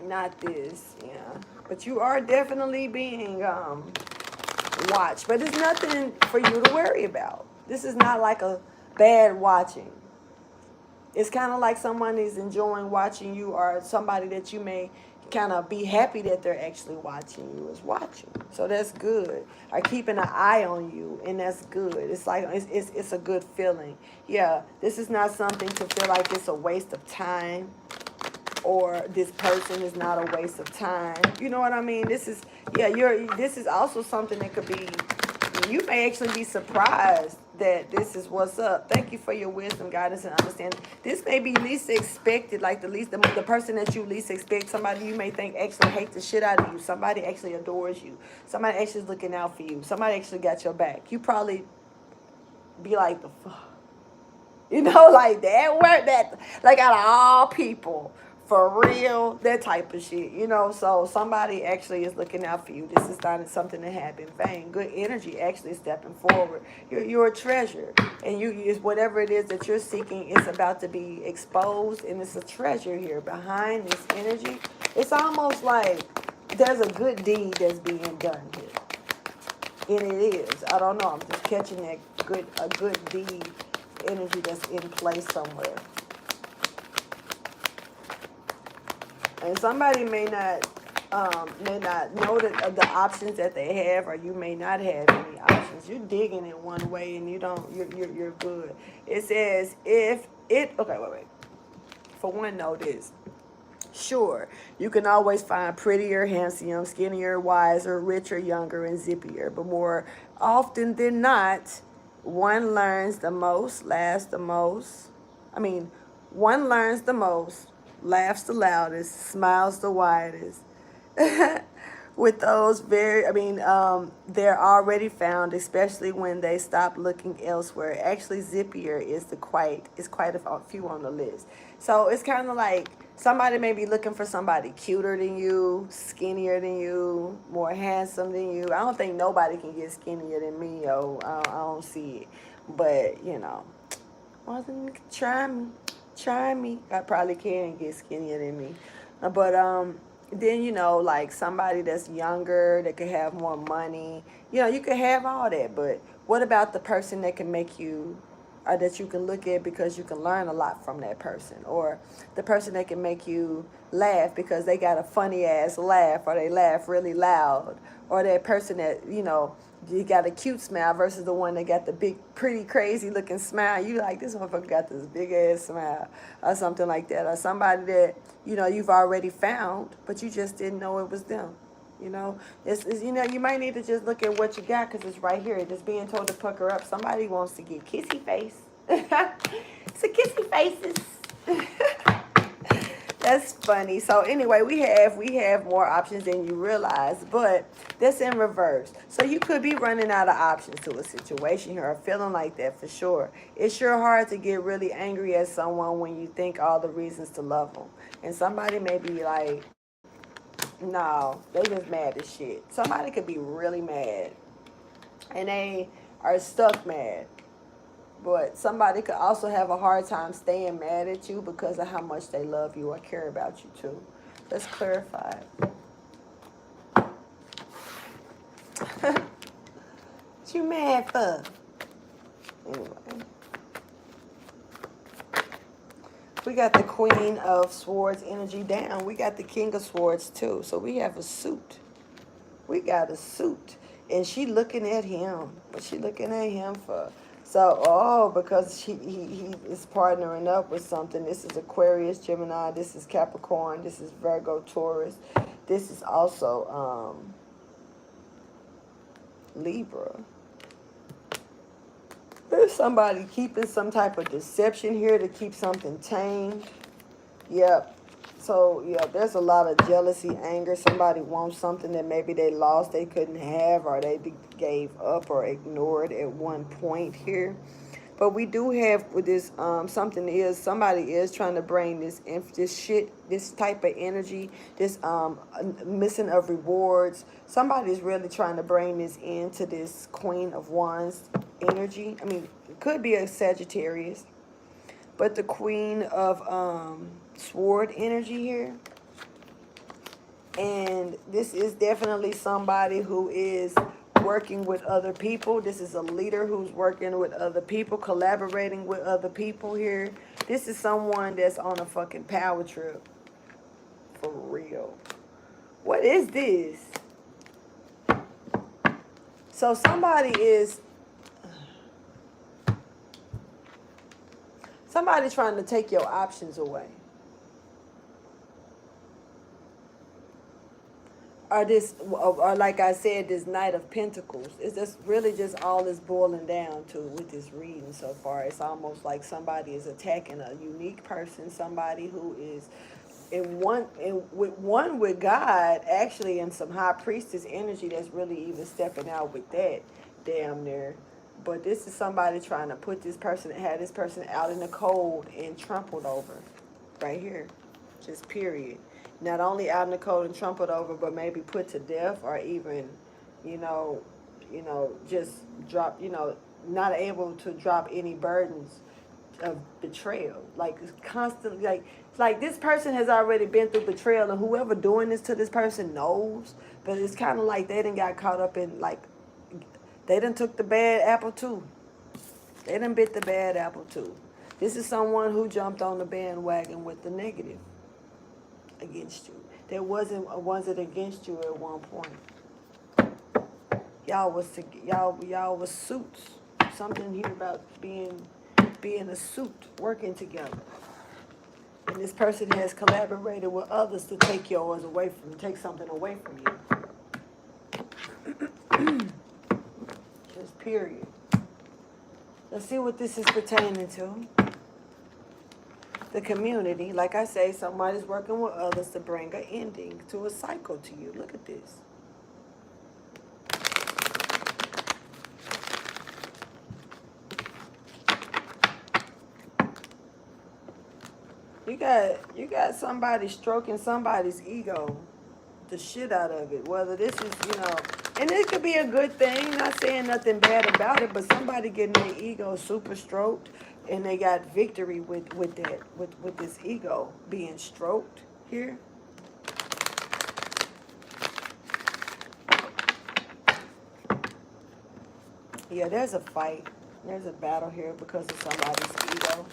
Not this, yeah. But you are definitely being watched. But it's nothing for you to worry about. This is not like a bad watching. It's kind of like someone is enjoying watching you, or somebody that you may kind of be happy that they're actually watching you is watching. So that's good. Or keeping an eye on you, and that's good. It's like it's a good feeling. Yeah, this is not something to feel like it's a waste of time, or this person is not a waste of time. You know what I mean? This is, yeah, this is also something that could be, you may actually be surprised that this is what's up. Thank you for your wisdom, guidance, and understanding. This may be least expected, like the person that you least expect, somebody you may think actually hates the shit out of you. Somebody actually adores you. Somebody actually is looking out for you. Somebody actually got your back. You probably be like, the fuck? Like that work, that, like, out of all people, for real, that type of shit, so somebody actually is looking out for you. This is not something that happened in vain. Good energy actually stepping forward. You're a treasure, and is whatever it is that you're seeking is about to be exposed, and it's a treasure here behind this energy. It's almost like there's a good deed that's being done here, and it is. I don't know, I'm just catching that a good deed energy that's in place somewhere. And somebody may not know that the options that they have, or you may not have any options. You're digging it one way, and you're good. It says okay, wait. For one, know this. Sure, you can always find prettier, handsomer, skinnier, wiser, richer, younger, and zippier. But more often than not, one learns the most, laughs the most. One learns the most, laughs the loudest, smiles the widest. With those they're already found, especially when they stop looking elsewhere. Actually, zippier is quite a few on the list. So it's kind of like somebody may be looking for somebody cuter than you, skinnier than you, more handsome than you. I don't think nobody can get skinnier than me, yo. I don't see it. But, well, try me. I probably can get skinnier than me. But, then, like somebody that's younger, that could have more money. You could have all that. But what about the person that can make you, or that you can look at because you can learn a lot from that person, or the person that can make you laugh because they got a funny ass laugh, or they laugh really loud, or that person that you got a cute smile versus the one that got the big, pretty, crazy looking smile. You like, this motherfucker got this big ass smile, or something like that, or somebody that you've already found, but you just didn't know it was them. It's you might need to just look at what you got, because it's right here. It's being told to pucker up. Somebody wants to get kissy face. It's a kissy faces. That's funny. So anyway, we have more options than you realize, but that's in reverse. So you could be running out of options to a situation here, or feeling like that for sure. It's sure hard to get really angry at someone when you think all the reasons to love them. And somebody may be like, no, they just mad as shit. Somebody could be really mad, and they are stuck mad. But somebody could also have a hard time staying mad at you because of how much they love you or care about you too. Let's clarify. What you mad for? Anyway. We got the Queen of Swords energy down. We got the King of Swords too. So we have a suit. We got a suit. And she looking at him. What's she looking at him for? So, oh, because he is partnering up with something. This is Aquarius, Gemini. This is Capricorn. This is Virgo, Taurus. This is also Libra. There's somebody keeping some type of deception here to keep something tamed. Yep. So, yeah, there's a lot of jealousy, anger. Somebody wants something that maybe they lost, they couldn't have, or they gave up or ignored at one point here. But we do have with this somebody is trying to bring this type of energy, this missing of rewards. Somebody's really trying to bring this into this Queen of Wands energy. I mean, it could be a Sagittarius, but the Queen of Sword energy here. And this is definitely somebody who is working with other people. This is a leader who's working with other people, collaborating with other people here. This is someone that's on a fucking power trip. For real. What is this? So somebody's trying to take your options away. Or like I said, this Knight of Pentacles. It's just really just all it's boiling down to with this reading so far. It's almost like somebody is attacking a unique person, somebody who is with God, actually, and some high priestess energy that's really even stepping out with that damn near. But this is somebody trying to put this person, have this person out in the cold and trampled over, right here, just period. Not only out in the cold and trampled over, but maybe put to death, or even, just drop, not able to drop any burdens of betrayal. Like, it's constantly, like this person has already been through betrayal, and whoever doing this to this person knows. But it's kind of like they done got caught up in, like, they done took the bad apple too. They done bit the bad apple too. This is someone who jumped on the bandwagon with the negative against you. There wasn't against you at one point. Y'all was suits. Something here about being a suit, working together. And this person has collaborated with others to take something away from you. Just period. Let's see what this is pertaining to. The community, like I say, somebody's working with others to bring an ending to a cycle to you. Look at this. You got somebody stroking somebody's ego, the shit out of it. Whether this is, and it could be a good thing, not saying nothing bad about it, but somebody getting their ego super stroked, and they got victory with this ego being stroked here. Yeah, there's a fight. There's a battle here because of somebody's ego.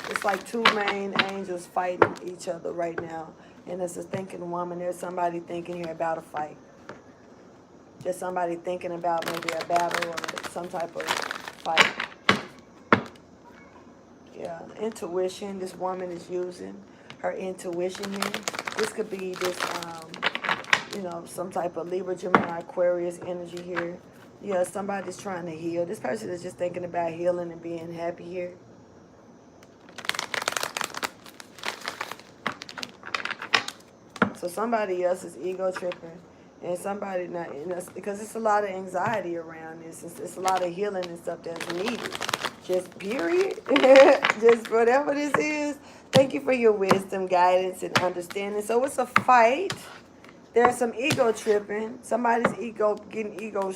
It's like two main angels fighting each other right now. And as a thinking woman, there's somebody thinking here about a fight. Just somebody thinking about maybe a battle or some type of fight. Yeah, intuition. This woman is using her intuition here. This could be this, some type of Libra, Gemini, Aquarius energy here. Yeah, somebody's trying to heal. This person is just thinking about healing and being happy here. So somebody else is ego tripping, and somebody not, because it's a lot of anxiety around this. It's a lot of healing and stuff that's needed. Just period. Just whatever this is. Thank you for your wisdom, guidance, and understanding. So it's a fight. There's some ego tripping. Somebody's ego getting ego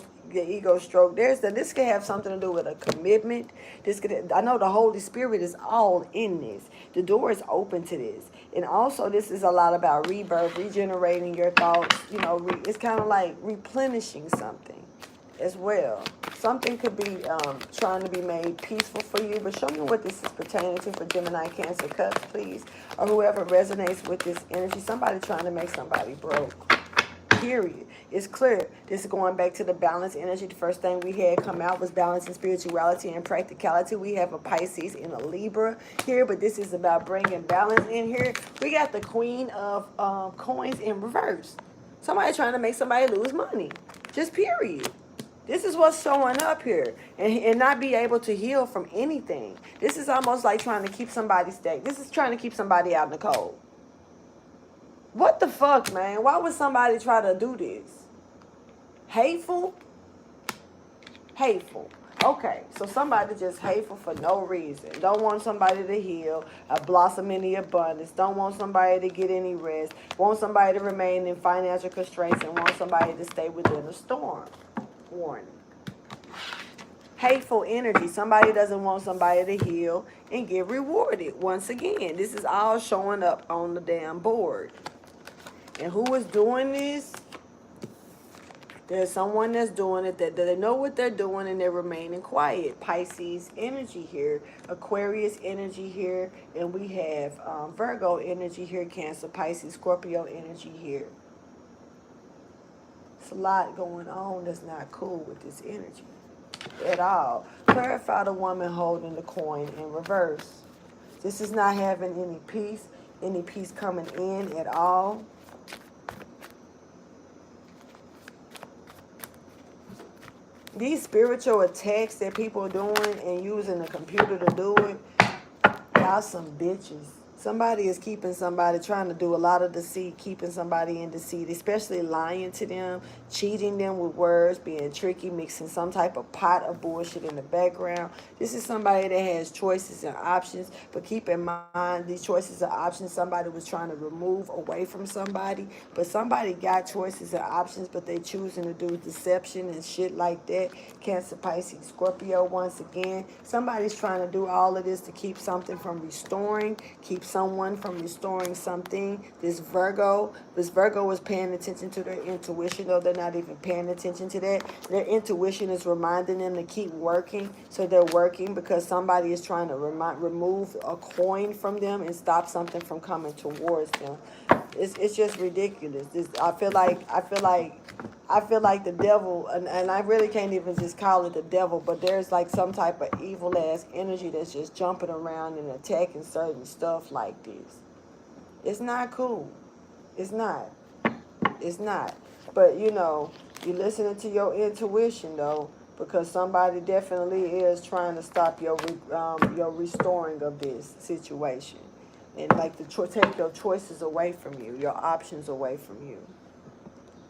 stroke. This could have something to do with a commitment. I know the Holy Spirit is all in this. The door is open to this. And also this is a lot about rebirth, regenerating your thoughts. It's kind of like replenishing something as well. something could be trying to be made peaceful for you, but show me what this is pertaining to for Gemini, Cancer, Cusp, please, or whoever resonates with this energy. Somebody trying to make somebody broke. Period. It's clear. This is going back to the balance energy. The first thing we had come out was balance and spirituality and practicality. We have a Pisces and a Libra here, but this is about bringing balance in here. We got the Queen of Coins in reverse. Somebody trying to make somebody lose money. Just period. This is what's showing up here, and not be able to heal from anything. This is almost like trying to keep somebody safe. This is trying to keep somebody out in the cold. What the fuck, man? Why would somebody try to do this? Hateful? Hateful. Okay, so somebody just hateful for no reason. Don't want somebody to heal, blossom in the abundance. Don't want somebody to get any rest. Want somebody to remain in financial constraints and want somebody to stay within a storm. Warning. Hateful energy. Somebody doesn't want somebody to heal and get rewarded. Once again, this is all showing up on the damn board. And who is doing this? There's someone that's doing it that they know what they're doing and they're remaining quiet. Pisces energy here, Aquarius energy here, and we have Virgo energy here, Cancer, Pisces, Scorpio energy here. It's a lot going on that's not cool with this energy at all. Clarify the woman holding the coin in reverse. This is not having any peace coming in at all. These spiritual attacks that people are doing and using the computer to do it, y'all some bitches. Somebody is keeping somebody, trying to do a lot of deceit, keeping somebody in deceit, especially lying to them, cheating them with words, being tricky, mixing some type of pot of bullshit in the background. This is somebody that has choices and options, but keep in mind these choices and options somebody was trying to remove away from somebody, but somebody got choices and options, but they choosing to do deception and shit like that. Cancer, Pisces, Scorpio, once again, somebody's trying to do all of this to keep something from restoring, keep someone from restoring something. This Virgo is paying attention to their intuition, though they're not even paying attention to that. Their intuition is reminding them to keep working, so they're working because somebody is trying to remove a coin from them and stop something from coming towards them. It's just ridiculous. I feel like the devil, and I really can't even just call it the devil, but there's like some type of evil ass energy that's just jumping around and attacking certain stuff like this. It's not cool. It's not. It's not. But you know, you're listening to your intuition though, because somebody definitely is trying to stop your restoring of this situation. And like take your choices away from you, your options away from you.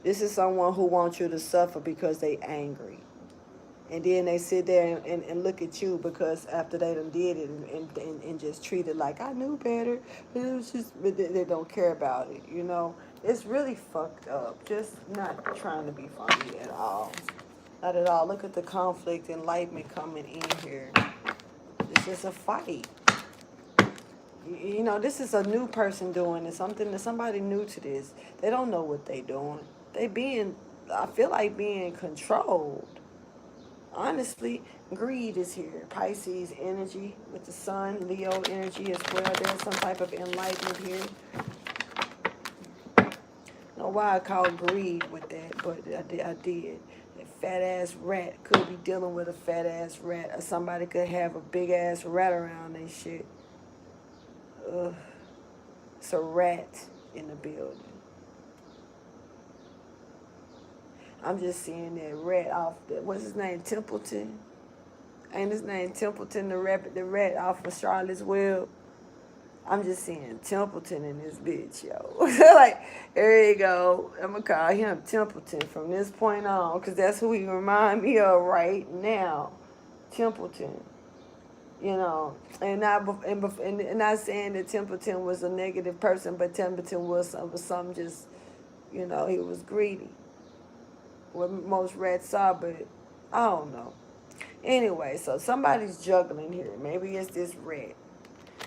This is someone who wants you to suffer because they angry. And then they sit there and look at you because after they done did it and just treat it like, I knew better. But it was just, but they don't care about it, you know. It's really fucked up. Just not trying to be funny at all. Not at all. Look at the conflict, enlightenment coming in here. It's just a fight. You know, this is a new person doing it. Somebody new to this. They don't know what they doing. I feel like being controlled. Honestly, greed is here. Pisces energy with the sun, Leo energy as well. There's some type of enlightenment here. I don't know why I called greed with that, but I did. That fat ass rat could be dealing with a fat ass rat, or somebody could have a big ass rat around their shit. Ugh. It's a rat in the building. I'm just seeing that rat off what's his name, Templeton? Ain't his name Templeton, the rat off of Charlotte's Web? I'm just seeing Templeton in this bitch, yo. Like, there you go. I'm going to call him Templeton from this point on, because that's who he remind me of right now. Templeton. You know, and not saying that Templeton was a negative person, but Templeton was some just, you know, he was greedy. What most rats are, but I don't know. Anyway, so somebody's juggling here. Maybe it's this rat.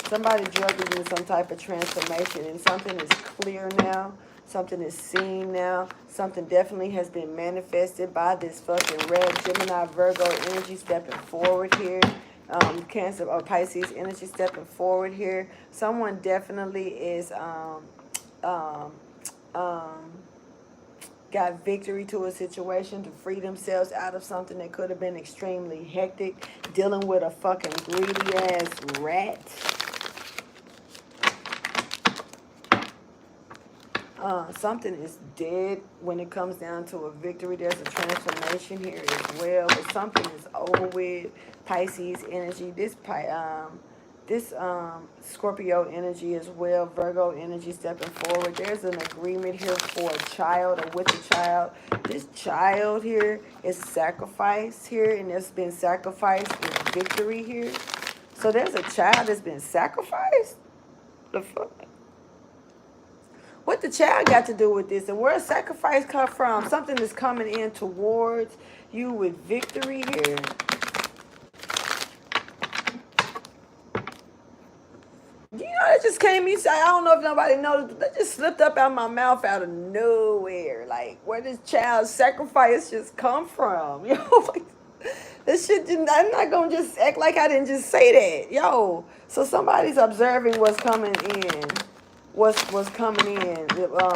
Somebody juggling some type of transformation, and something is clear now. Something is seen now. Something definitely has been manifested by this fucking red Gemini Virgo energy stepping forward here. Cancer or Pisces energy stepping forward here. Someone definitely is um, got victory to a situation to free themselves out of something that could have been extremely hectic. Dealing with a fucking greedy ass rat. Something is dead when it comes down to a victory. There's a transformation here as well, but something is over with. Pisces energy. This Scorpio energy as well. Virgo energy stepping forward. There's an agreement here for a child or with a child. This child here is sacrificed here, and it's been sacrificed with victory here. So there's a child that's been sacrificed. The fuck? What the child got to do with this? And where sacrifice come from? Something is coming in towards you with victory here. You know, that just came inside. I don't know if nobody knows, but that just slipped up out my mouth out of nowhere. Like, where does child sacrifice just come from? Like, this shit didn't, I'm not gonna just act like I didn't just say that. So somebody's observing what's coming in. What's coming in,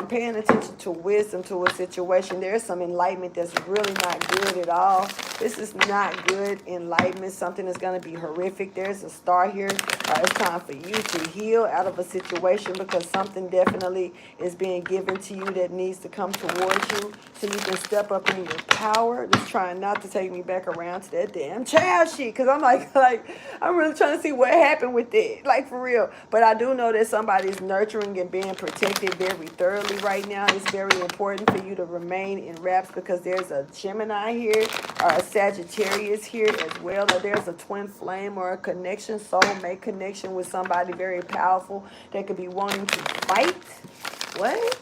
paying attention to wisdom to a situation. There's some enlightenment that's really not good at all. This is not good enlightenment. Something is going to be horrific. There's a star here. It's time for you to heal out of a situation because something definitely is being given to you that needs to come towards you so you can step up in your power. Just trying not to take me back around to that damn child shit because I'm like I'm really trying to see what happened with it, like for real. But I do know that somebody's nurturing and being protected very thoroughly right now. It's very important for you to remain in wraps because there's a Gemini here or a Sagittarius here as well, or there's a twin flame or a connection, soulmate connection with somebody very powerful that could be wanting to fight. What?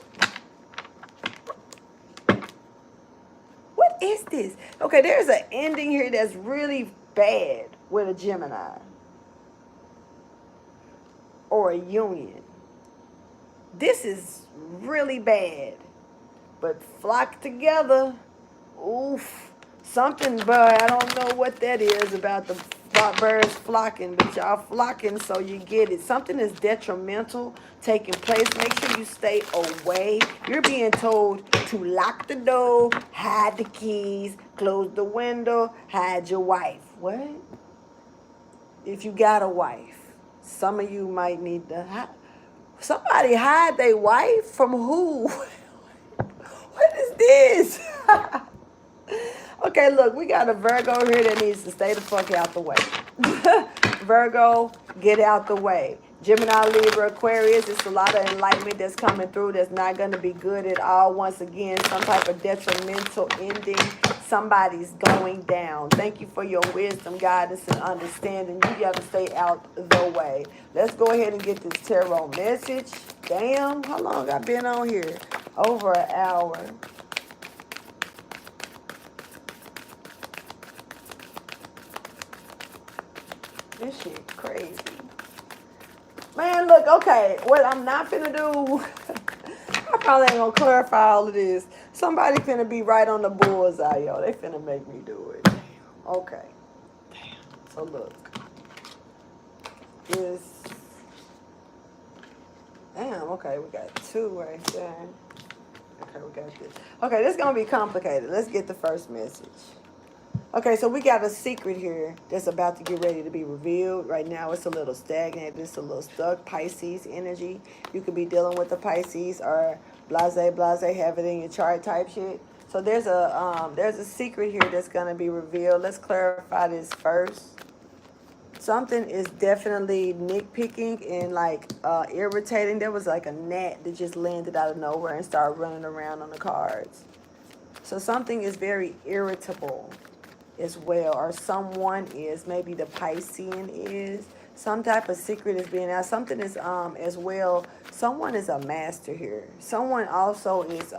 What is this? Okay, there's an ending here that's really bad with a Gemini or a union. This is really bad. But flock together. Oof. Something, but I don't know what that is about the birds flocking, but y'all flocking so you get it. Something is detrimental taking place. Make sure you stay away. You're being told to lock the door, hide the keys, close the window, hide your wife. What? If you got a wife, some of you might need to hide. Somebody hide their wife from who? What is this? Okay, look, we got a Virgo here that needs to stay the fuck out the way. Virgo, get out the way. Gemini, Libra, Aquarius, it's a lot of enlightenment that's coming through that's not going to be good at all. Once again, some type of detrimental ending. Somebody's going down. Thank you for your wisdom, guidance, and understanding. You got to stay out the way. Let's go ahead and get this tarot message. Damn, how long I been on here? Over an hour. This shit crazy. Man, look, okay, what I'm not finna do, I probably ain't gonna clarify all of this. Somebody finna be right on the bullseye, yo. They finna make me do it. Damn. Okay. Damn. So look. This. Damn, okay, we got two right there. Okay, we got this. Okay, this is gonna be complicated. Let's get the first message. Okay, so we got a secret here that's about to get ready to be revealed. Right now, it's a little stagnant. It's a little stuck. Pisces energy. You could be dealing with the Pisces or blase, have it in your chart type shit. So there's a secret here that's going to be revealed. Let's clarify this first. Something is definitely nitpicking and like irritating. There was like a gnat that just landed out of nowhere and started running around on the cards. So something is very irritable as well, or someone is, maybe the Piscean is. Some type of secret is being out. Something is as well, someone is a master here. Someone also is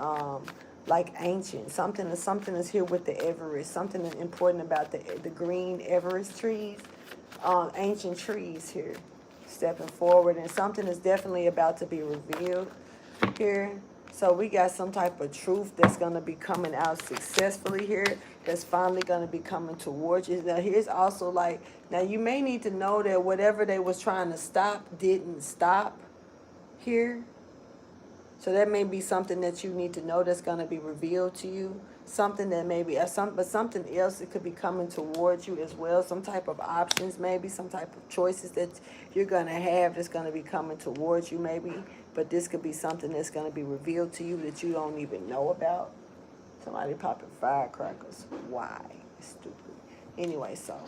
like ancient. Something is here with the Everest. Something important about the green Everest trees. Ancient trees here stepping forward, and something is definitely about to be revealed here. So we got some type of truth that's going to be coming out successfully here. That's finally going to be coming towards you. Now here's also like, now you may need to know that whatever they was trying to stop didn't stop here. So that may be something that you need to know that's going to be revealed to you. Something that maybe, but something else that could be coming towards you as well. Some type of options, maybe some type of choices that you're going to have that's going to be coming towards you, maybe. But this could be something that's going to be revealed to you that you don't even know about. Somebody popping firecrackers. Why? It's stupid. Anyway, so.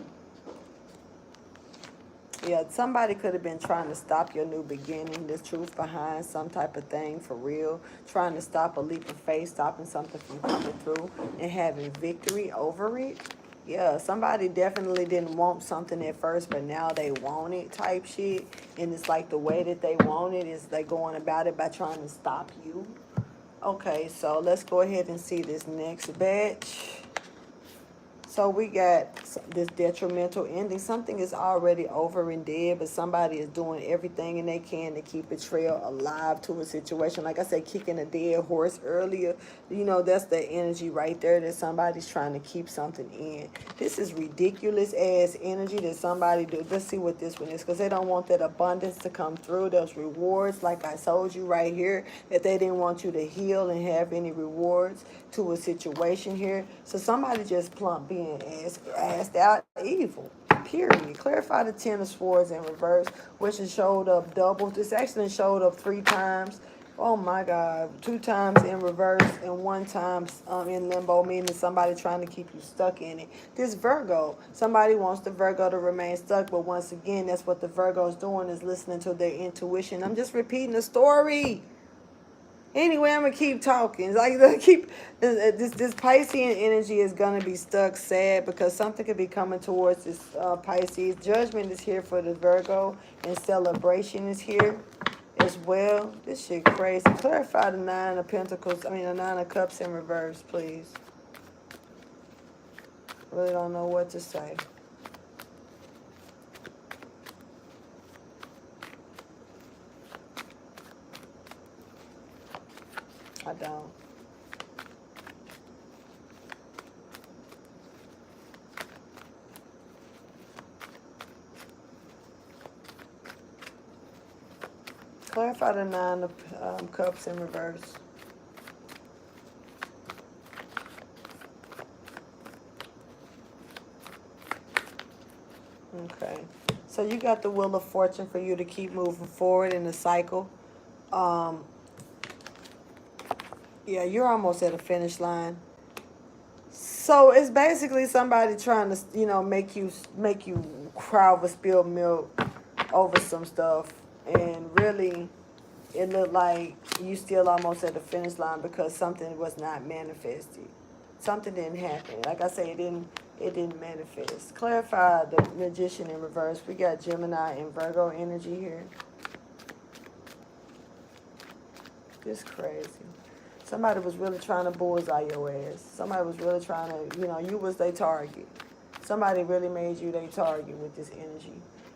Yeah, somebody could have been trying to stop your new beginning, the truth behind some type of thing for real, trying to stop a leap of faith, stopping something from coming through and having victory over it. Yeah, somebody definitely didn't want something at first, but now they want it type shit. And it's like the way that they want it is they going about it by trying to stop you. Okay, so let's go ahead and see this next batch. So we got this detrimental ending. Something is already over and dead, but somebody is doing everything and they can to keep a trail alive to a situation. Like I said, kicking a dead horse earlier. You know, that's the energy right there that somebody's trying to keep something in. This is ridiculous ass energy that somebody do. Let's see what this one is, because they don't want that abundance to come through. Those rewards, like I told you right here, that they didn't want you to heal and have any rewards to a situation here. So somebody just plump being asked out evil. Period. Clarify the Ten of Swords in reverse, which has showed up double. This actually showed up 3 times. Oh my God. 2 times in reverse and 1 time in limbo, meaning somebody trying to keep you stuck in it. This Virgo, somebody wants the Virgo to remain stuck, but once again, that's what the Virgo is doing, is listening to their intuition. I'm just repeating the story. Anyway, I'm gonna keep talking. Like this Piscean energy is gonna be stuck, sad, because something could be coming towards this Pisces. Judgment is here for the Virgo, and celebration is here as well. This shit crazy. Clarify the Nine of Pentacles. The Nine of Cups in reverse, please. Really don't know what to say. I don't. Clarify the Nine of Cups in reverse. Okay. So you got the Wheel of Fortune for you to keep moving forward in the cycle. Yeah, you're almost at a finish line. So it's basically somebody trying to, make you cry over spilled milk over some stuff, and really, it looked like you still almost at the finish line because something was not manifested. Something didn't happen. Like I say, it didn't manifest. Clarify the Magician in reverse. We got Gemini and Virgo energy here. This crazy. Somebody was really trying to bullseye your ass. Somebody was really trying to, you was their target. Somebody really made you their target with this energy.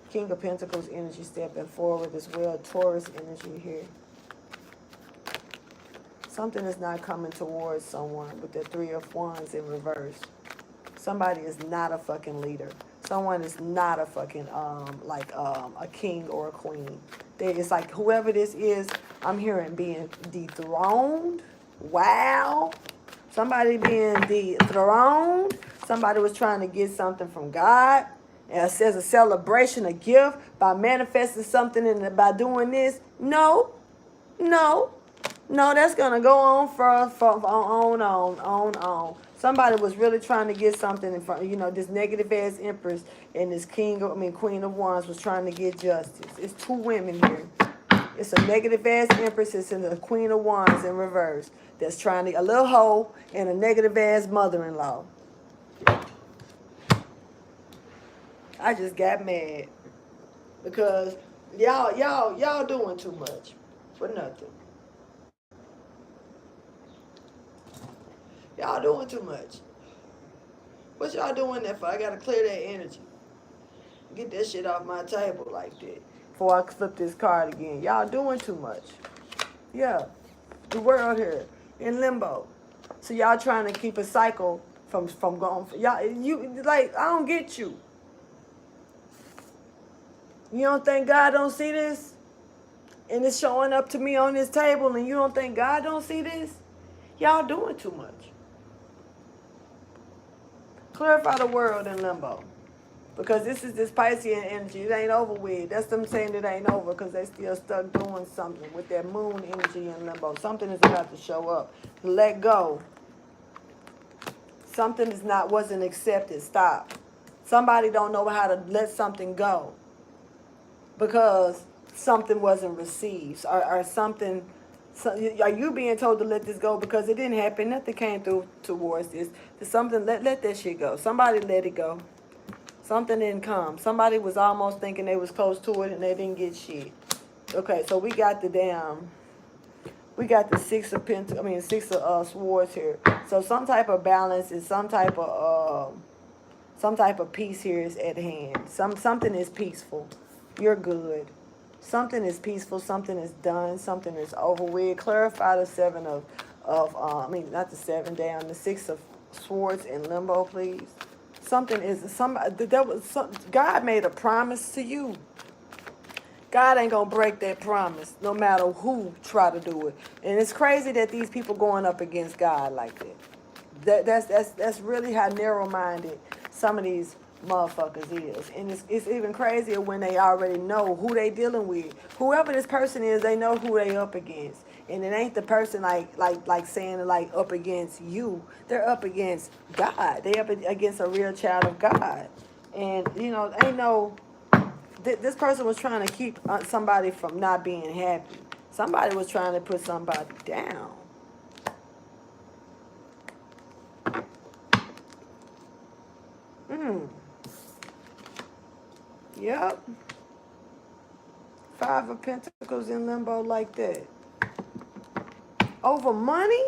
King of Pentacles energy stepping forward as well. Taurus energy here. Something is not coming towards someone with the Three of Wands in reverse. Somebody is not a fucking leader. Someone is not a fucking, a king or a queen. It's like whoever this is, I'm hearing being dethroned. Wow. Somebody being dethroned. Somebody was trying to get something from God. And it says a celebration, a gift, by manifesting something and by doing this. No. That's going to go on on. Somebody was really trying to get something in front, this negative ass Empress and this Queen of Wands was trying to get justice. It's 2 women here. It's a negative ass Empress. It's in the Queen of Wands in reverse. That's trying to, a little hoe and a negative ass mother-in-law. I just got mad because y'all doing too much for nothing. Y'all doing too much. What y'all doing that for? I gotta clear that energy. Get that shit off my table like that before I flip this card again. Y'all doing too much. Yeah. the world here in limbo. So y'all trying to keep a cycle from going. Y'all, you like, I don't get you. You don't think God don't see this? And it's showing up to me on this table, and you don't think God don't see this? Y'all doing too much. Clarify the world in limbo. Because this is this Piscean energy. It ain't over with. That's them saying it ain't over because they still stuck doing something with their moon energy in limbo. Something is about to show up. Let go. Something wasn't accepted. Stop. Somebody don't know how to let something go because something wasn't received, or something. Are you being told to let this go because it didn't happen? Nothing came through towards this. There's something. Let that shit go. Somebody let it go. Something didn't come. Somebody was almost thinking they was close to it and they didn't get shit. Okay, so we got the Six of Swords here. So some type of balance and some type of peace here is at hand. Something is peaceful. You're good. Something is peaceful. Something is done. Something is over with. Clarify the not the seven down. The Six of Swords in limbo, please. God made a promise to you. God ain't gonna break that promise, no matter who try to do it. And it's crazy that these people going up against God like that. That's really how narrow-minded some of these motherfuckers is. And it's even crazier when they already know who they dealing with. Whoever this person is, they know who they up against. And it ain't the person like saying like up against you. They're up against God. They up against a real child of God. And ain't no. This person was trying to keep somebody from not being happy. Somebody was trying to put somebody down. Yep. Five of Pentacles in limbo like that. Over money?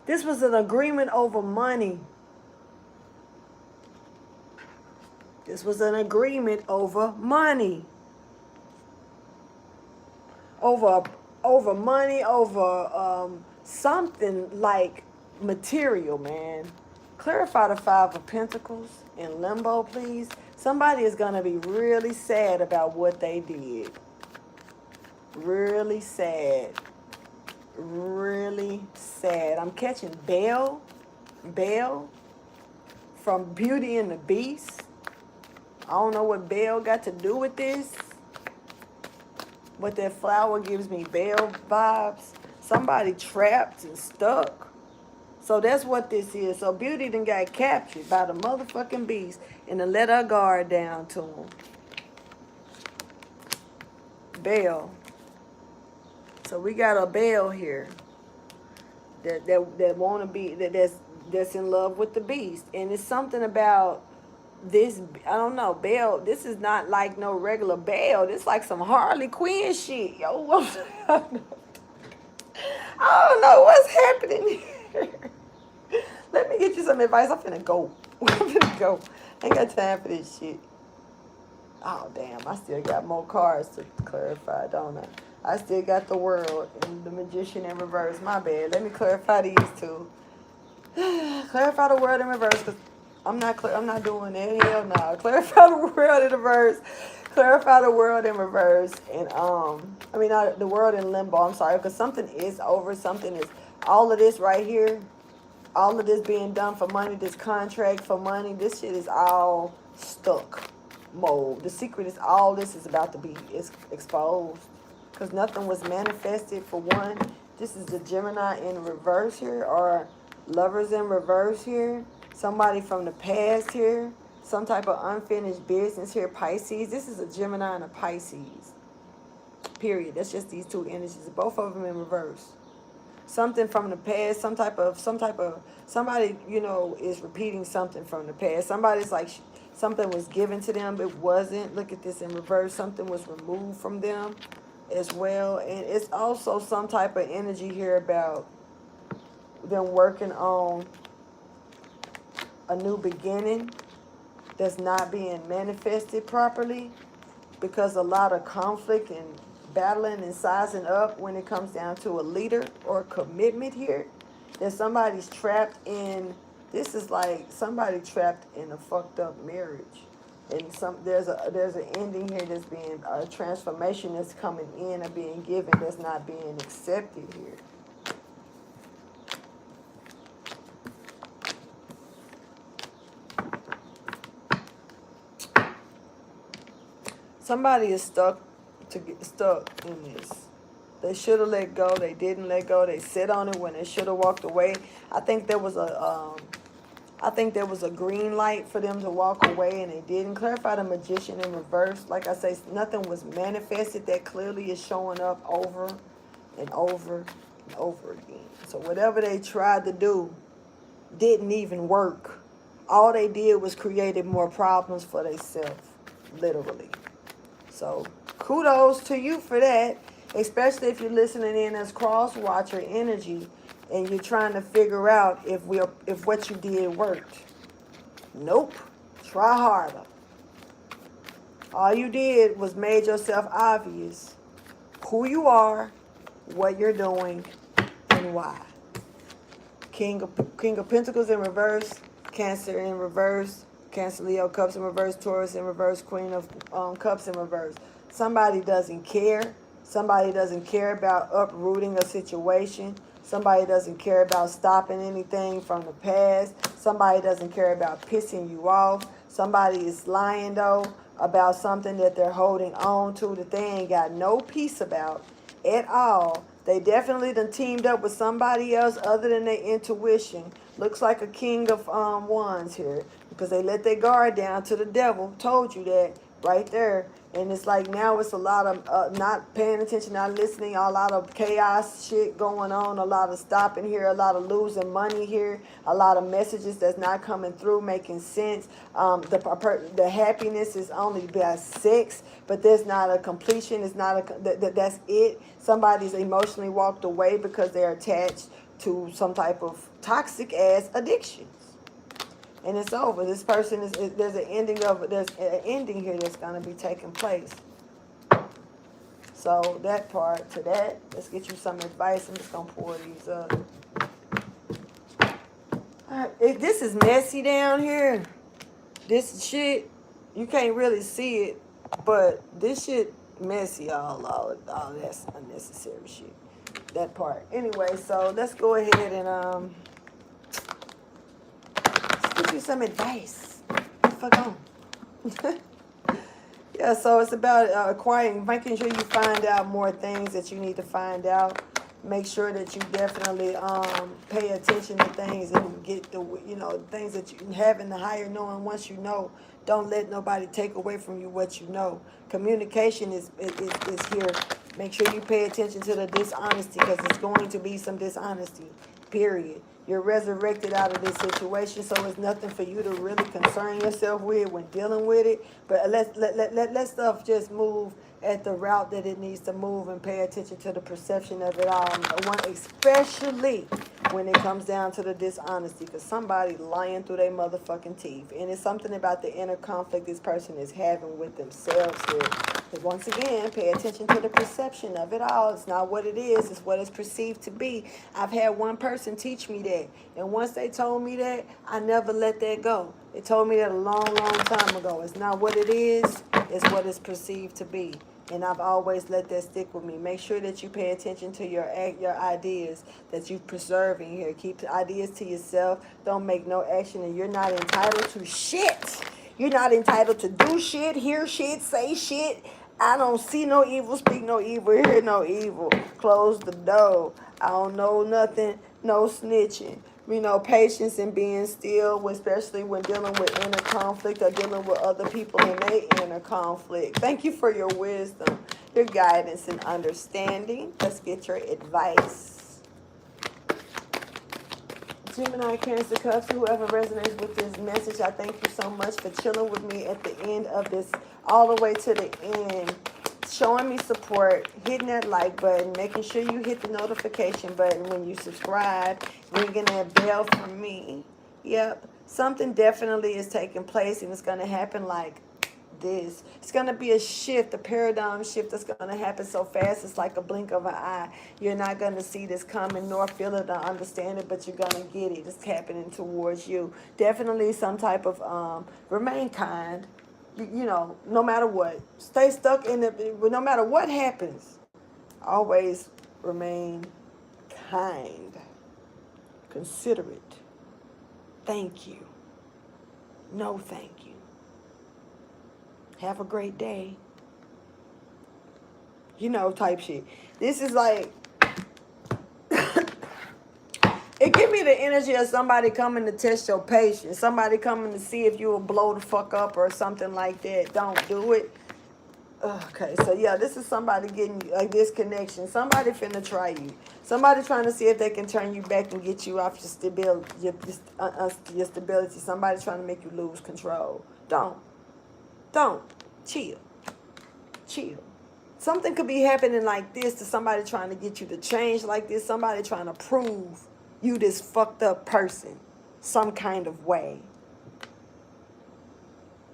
This was an agreement over money. This was an agreement over money. Over money, over something like material, man. Clarify the Five of Pentacles in limbo, please. Somebody is going to be really sad about what they did. Really sad. Really sad. I'm catching Belle from Beauty and the Beast. I don't know what Belle got to do with this, but that flower gives me Belle vibes. Somebody trapped and stuck. So that's what this is. So Beauty done got captured by the motherfucking beast and then let her guard down to him. Belle. So we got a Belle here that wanna be that's in love with the beast. And it's something about this, I don't know, Belle, this is not like no regular Belle. This like some Harley Quinn shit. Yo, I don't know what's happening here. Let me get you some advice. I'm finna go. I ain't got time for this shit. Oh, damn. I still got more cards to clarify, don't I? I still got the World and the Magician in reverse. My bad. Let me clarify these two. Clarify the World in reverse, because I'm not doing that. Hell no. Clarify the World in reverse. Clarify the World in reverse. And, the World in limbo. I'm sorry, because something is over. Something is, all of this right here, all of this being done for money, this contract for money, this shit is all stuck mode. The secret is all this is about to be exposed because nothing was manifested for one. This is the Gemini in reverse here, or Lovers in reverse here. Somebody from the past here. Some type of unfinished business here. Pisces. This is a Gemini and a Pisces. Period. That's just these two energies. Both of them in reverse. Something from the past, somebody, is repeating something from the past. Somebody's like, something was given to them, it wasn't. Look at this in reverse. Something was removed from them as well. And it's also some type of energy here about them working on a new beginning that's not being manifested properly because a lot of conflict and battling and sizing up when it comes down to a leader or commitment here. That somebody's trapped in, this is like somebody trapped in a fucked up marriage. And there's an ending here that's being, a transformation that's coming in or being given that's not being accepted here. Somebody is stuck in this. They should have let go. They didn't let go. They sit on it when they should have walked away. I think there was a green light for them to walk away, and they didn't. Clarify the Magician in reverse. Like I say, nothing was manifested. That clearly is showing up over and over and over again. So whatever they tried to do didn't even work. All they did was created more problems for themselves, literally. So kudos to you for that, especially if you're listening in as cross-watcher energy and you're trying to figure out if what you did worked. Nope. Try harder. All you did was made yourself obvious who you are, what you're doing, and why. King of Pentacles in reverse, Cancer in reverse, Cancer, Leo, Cups in reverse, Taurus in reverse, Queen of Cups in reverse. Somebody doesn't care. Somebody doesn't care about uprooting a situation. Somebody doesn't care about stopping anything from the past. Somebody doesn't care about pissing you off. Somebody is lying, though, about something that they're holding on to that they ain't got no peace about at all. They definitely done teamed up with somebody else other than their intuition. Looks like a King of Wands here, because they let their guard down to the devil. Told you that right there. And it's like now it's a lot of not paying attention, not listening, a lot of chaos shit going on, a lot of stopping here, a lot of losing money here, a lot of messages that's not coming through, making sense. The happiness is only by sex, but there's not a completion. It's not that's it. Somebody's emotionally walked away because they're attached to some type of toxic ass addiction. And it's over. This person there's an ending here that's going to be taking place. So that part to that, let's get you some advice. I'm just going to pour these up. If this is messy down here, this shit, you can't really see it, but this shit messy, all that's unnecessary shit. That part. Anyway, so let's go ahead and give you some advice. Fuck on. Yeah, so it's about acquiring, making sure you find out more things that you need to find out. Make sure that you definitely pay attention to things and get the things that you have in the higher knowing. Once you know, don't let nobody take away from you what you know. Communication is here. Make sure you pay attention to the dishonesty, because it's going to be some dishonesty. Period. You're resurrected out of this situation, so it's nothing for you to really concern yourself with when dealing with it. But let stuff just move at the route that it needs to move, and pay attention to the perception of it all. Especially when it comes down to the dishonesty, because somebody lying through their motherfucking teeth. And it's something about the inner conflict this person is having with themselves here. But once again, pay attention to the perception of it all. It's not what it is, it's what it's perceived to be. I've had one person teach me that. And once they told me that, I never let that go. They told me that a long, long time ago. It's not what it is, it's what it's perceived to be. And I've always let that stick with me. Make sure that you pay attention to your ideas that you're preserving here. Keep the ideas to yourself. Don't make no action, and you're not entitled to shit. You're not entitled to do shit, hear shit, say shit. I don't see no evil, speak no evil, hear no evil. Close the door. I don't know nothing, no snitching. Patience and being still, especially when dealing with inner conflict or dealing with other people in their inner conflict. Thank you for your wisdom, your guidance, and understanding. Let's get your advice. Gemini, Cancer, Cusp, whoever resonates with this message, I thank you so much for chilling with me at the end of this, all the way to the end. Showing me support, hitting that like button, making sure you hit the notification button when you subscribe, ringing that bell for me. Yep, something definitely is taking place, and it's going to happen like this. It's going to be a shift, a paradigm shift that's going to happen so fast. It's like a blink of an eye. You're not going to see this coming nor feel it or understand it, but you're going to get it. It's happening towards you. Definitely some type of remain kind. You know, no matter what. Stay stuck in it. No matter what happens, always remain kind, considerate. Thank you. No, thank you. Have a great day. You know, type shit. This is like, it give me the energy of somebody coming to test your patience. Somebody coming to see if you will blow the fuck up or something like that. Don't do it. Okay, so yeah, this is somebody getting like this connection. Somebody finna try you. Somebody trying to see if they can turn you back and get you off your stability. Your stability. Somebody trying to make you lose control. Don't. Chill. Something could be happening like this to somebody trying to get you to change like this. Somebody trying to prove you this fucked up person some kind of way.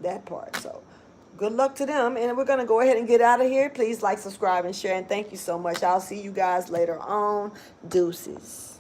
That part. So good luck to them. And we're going to go ahead and get out of here. Please like, subscribe, and share. And thank you so much. I'll see you guys later on. Deuces.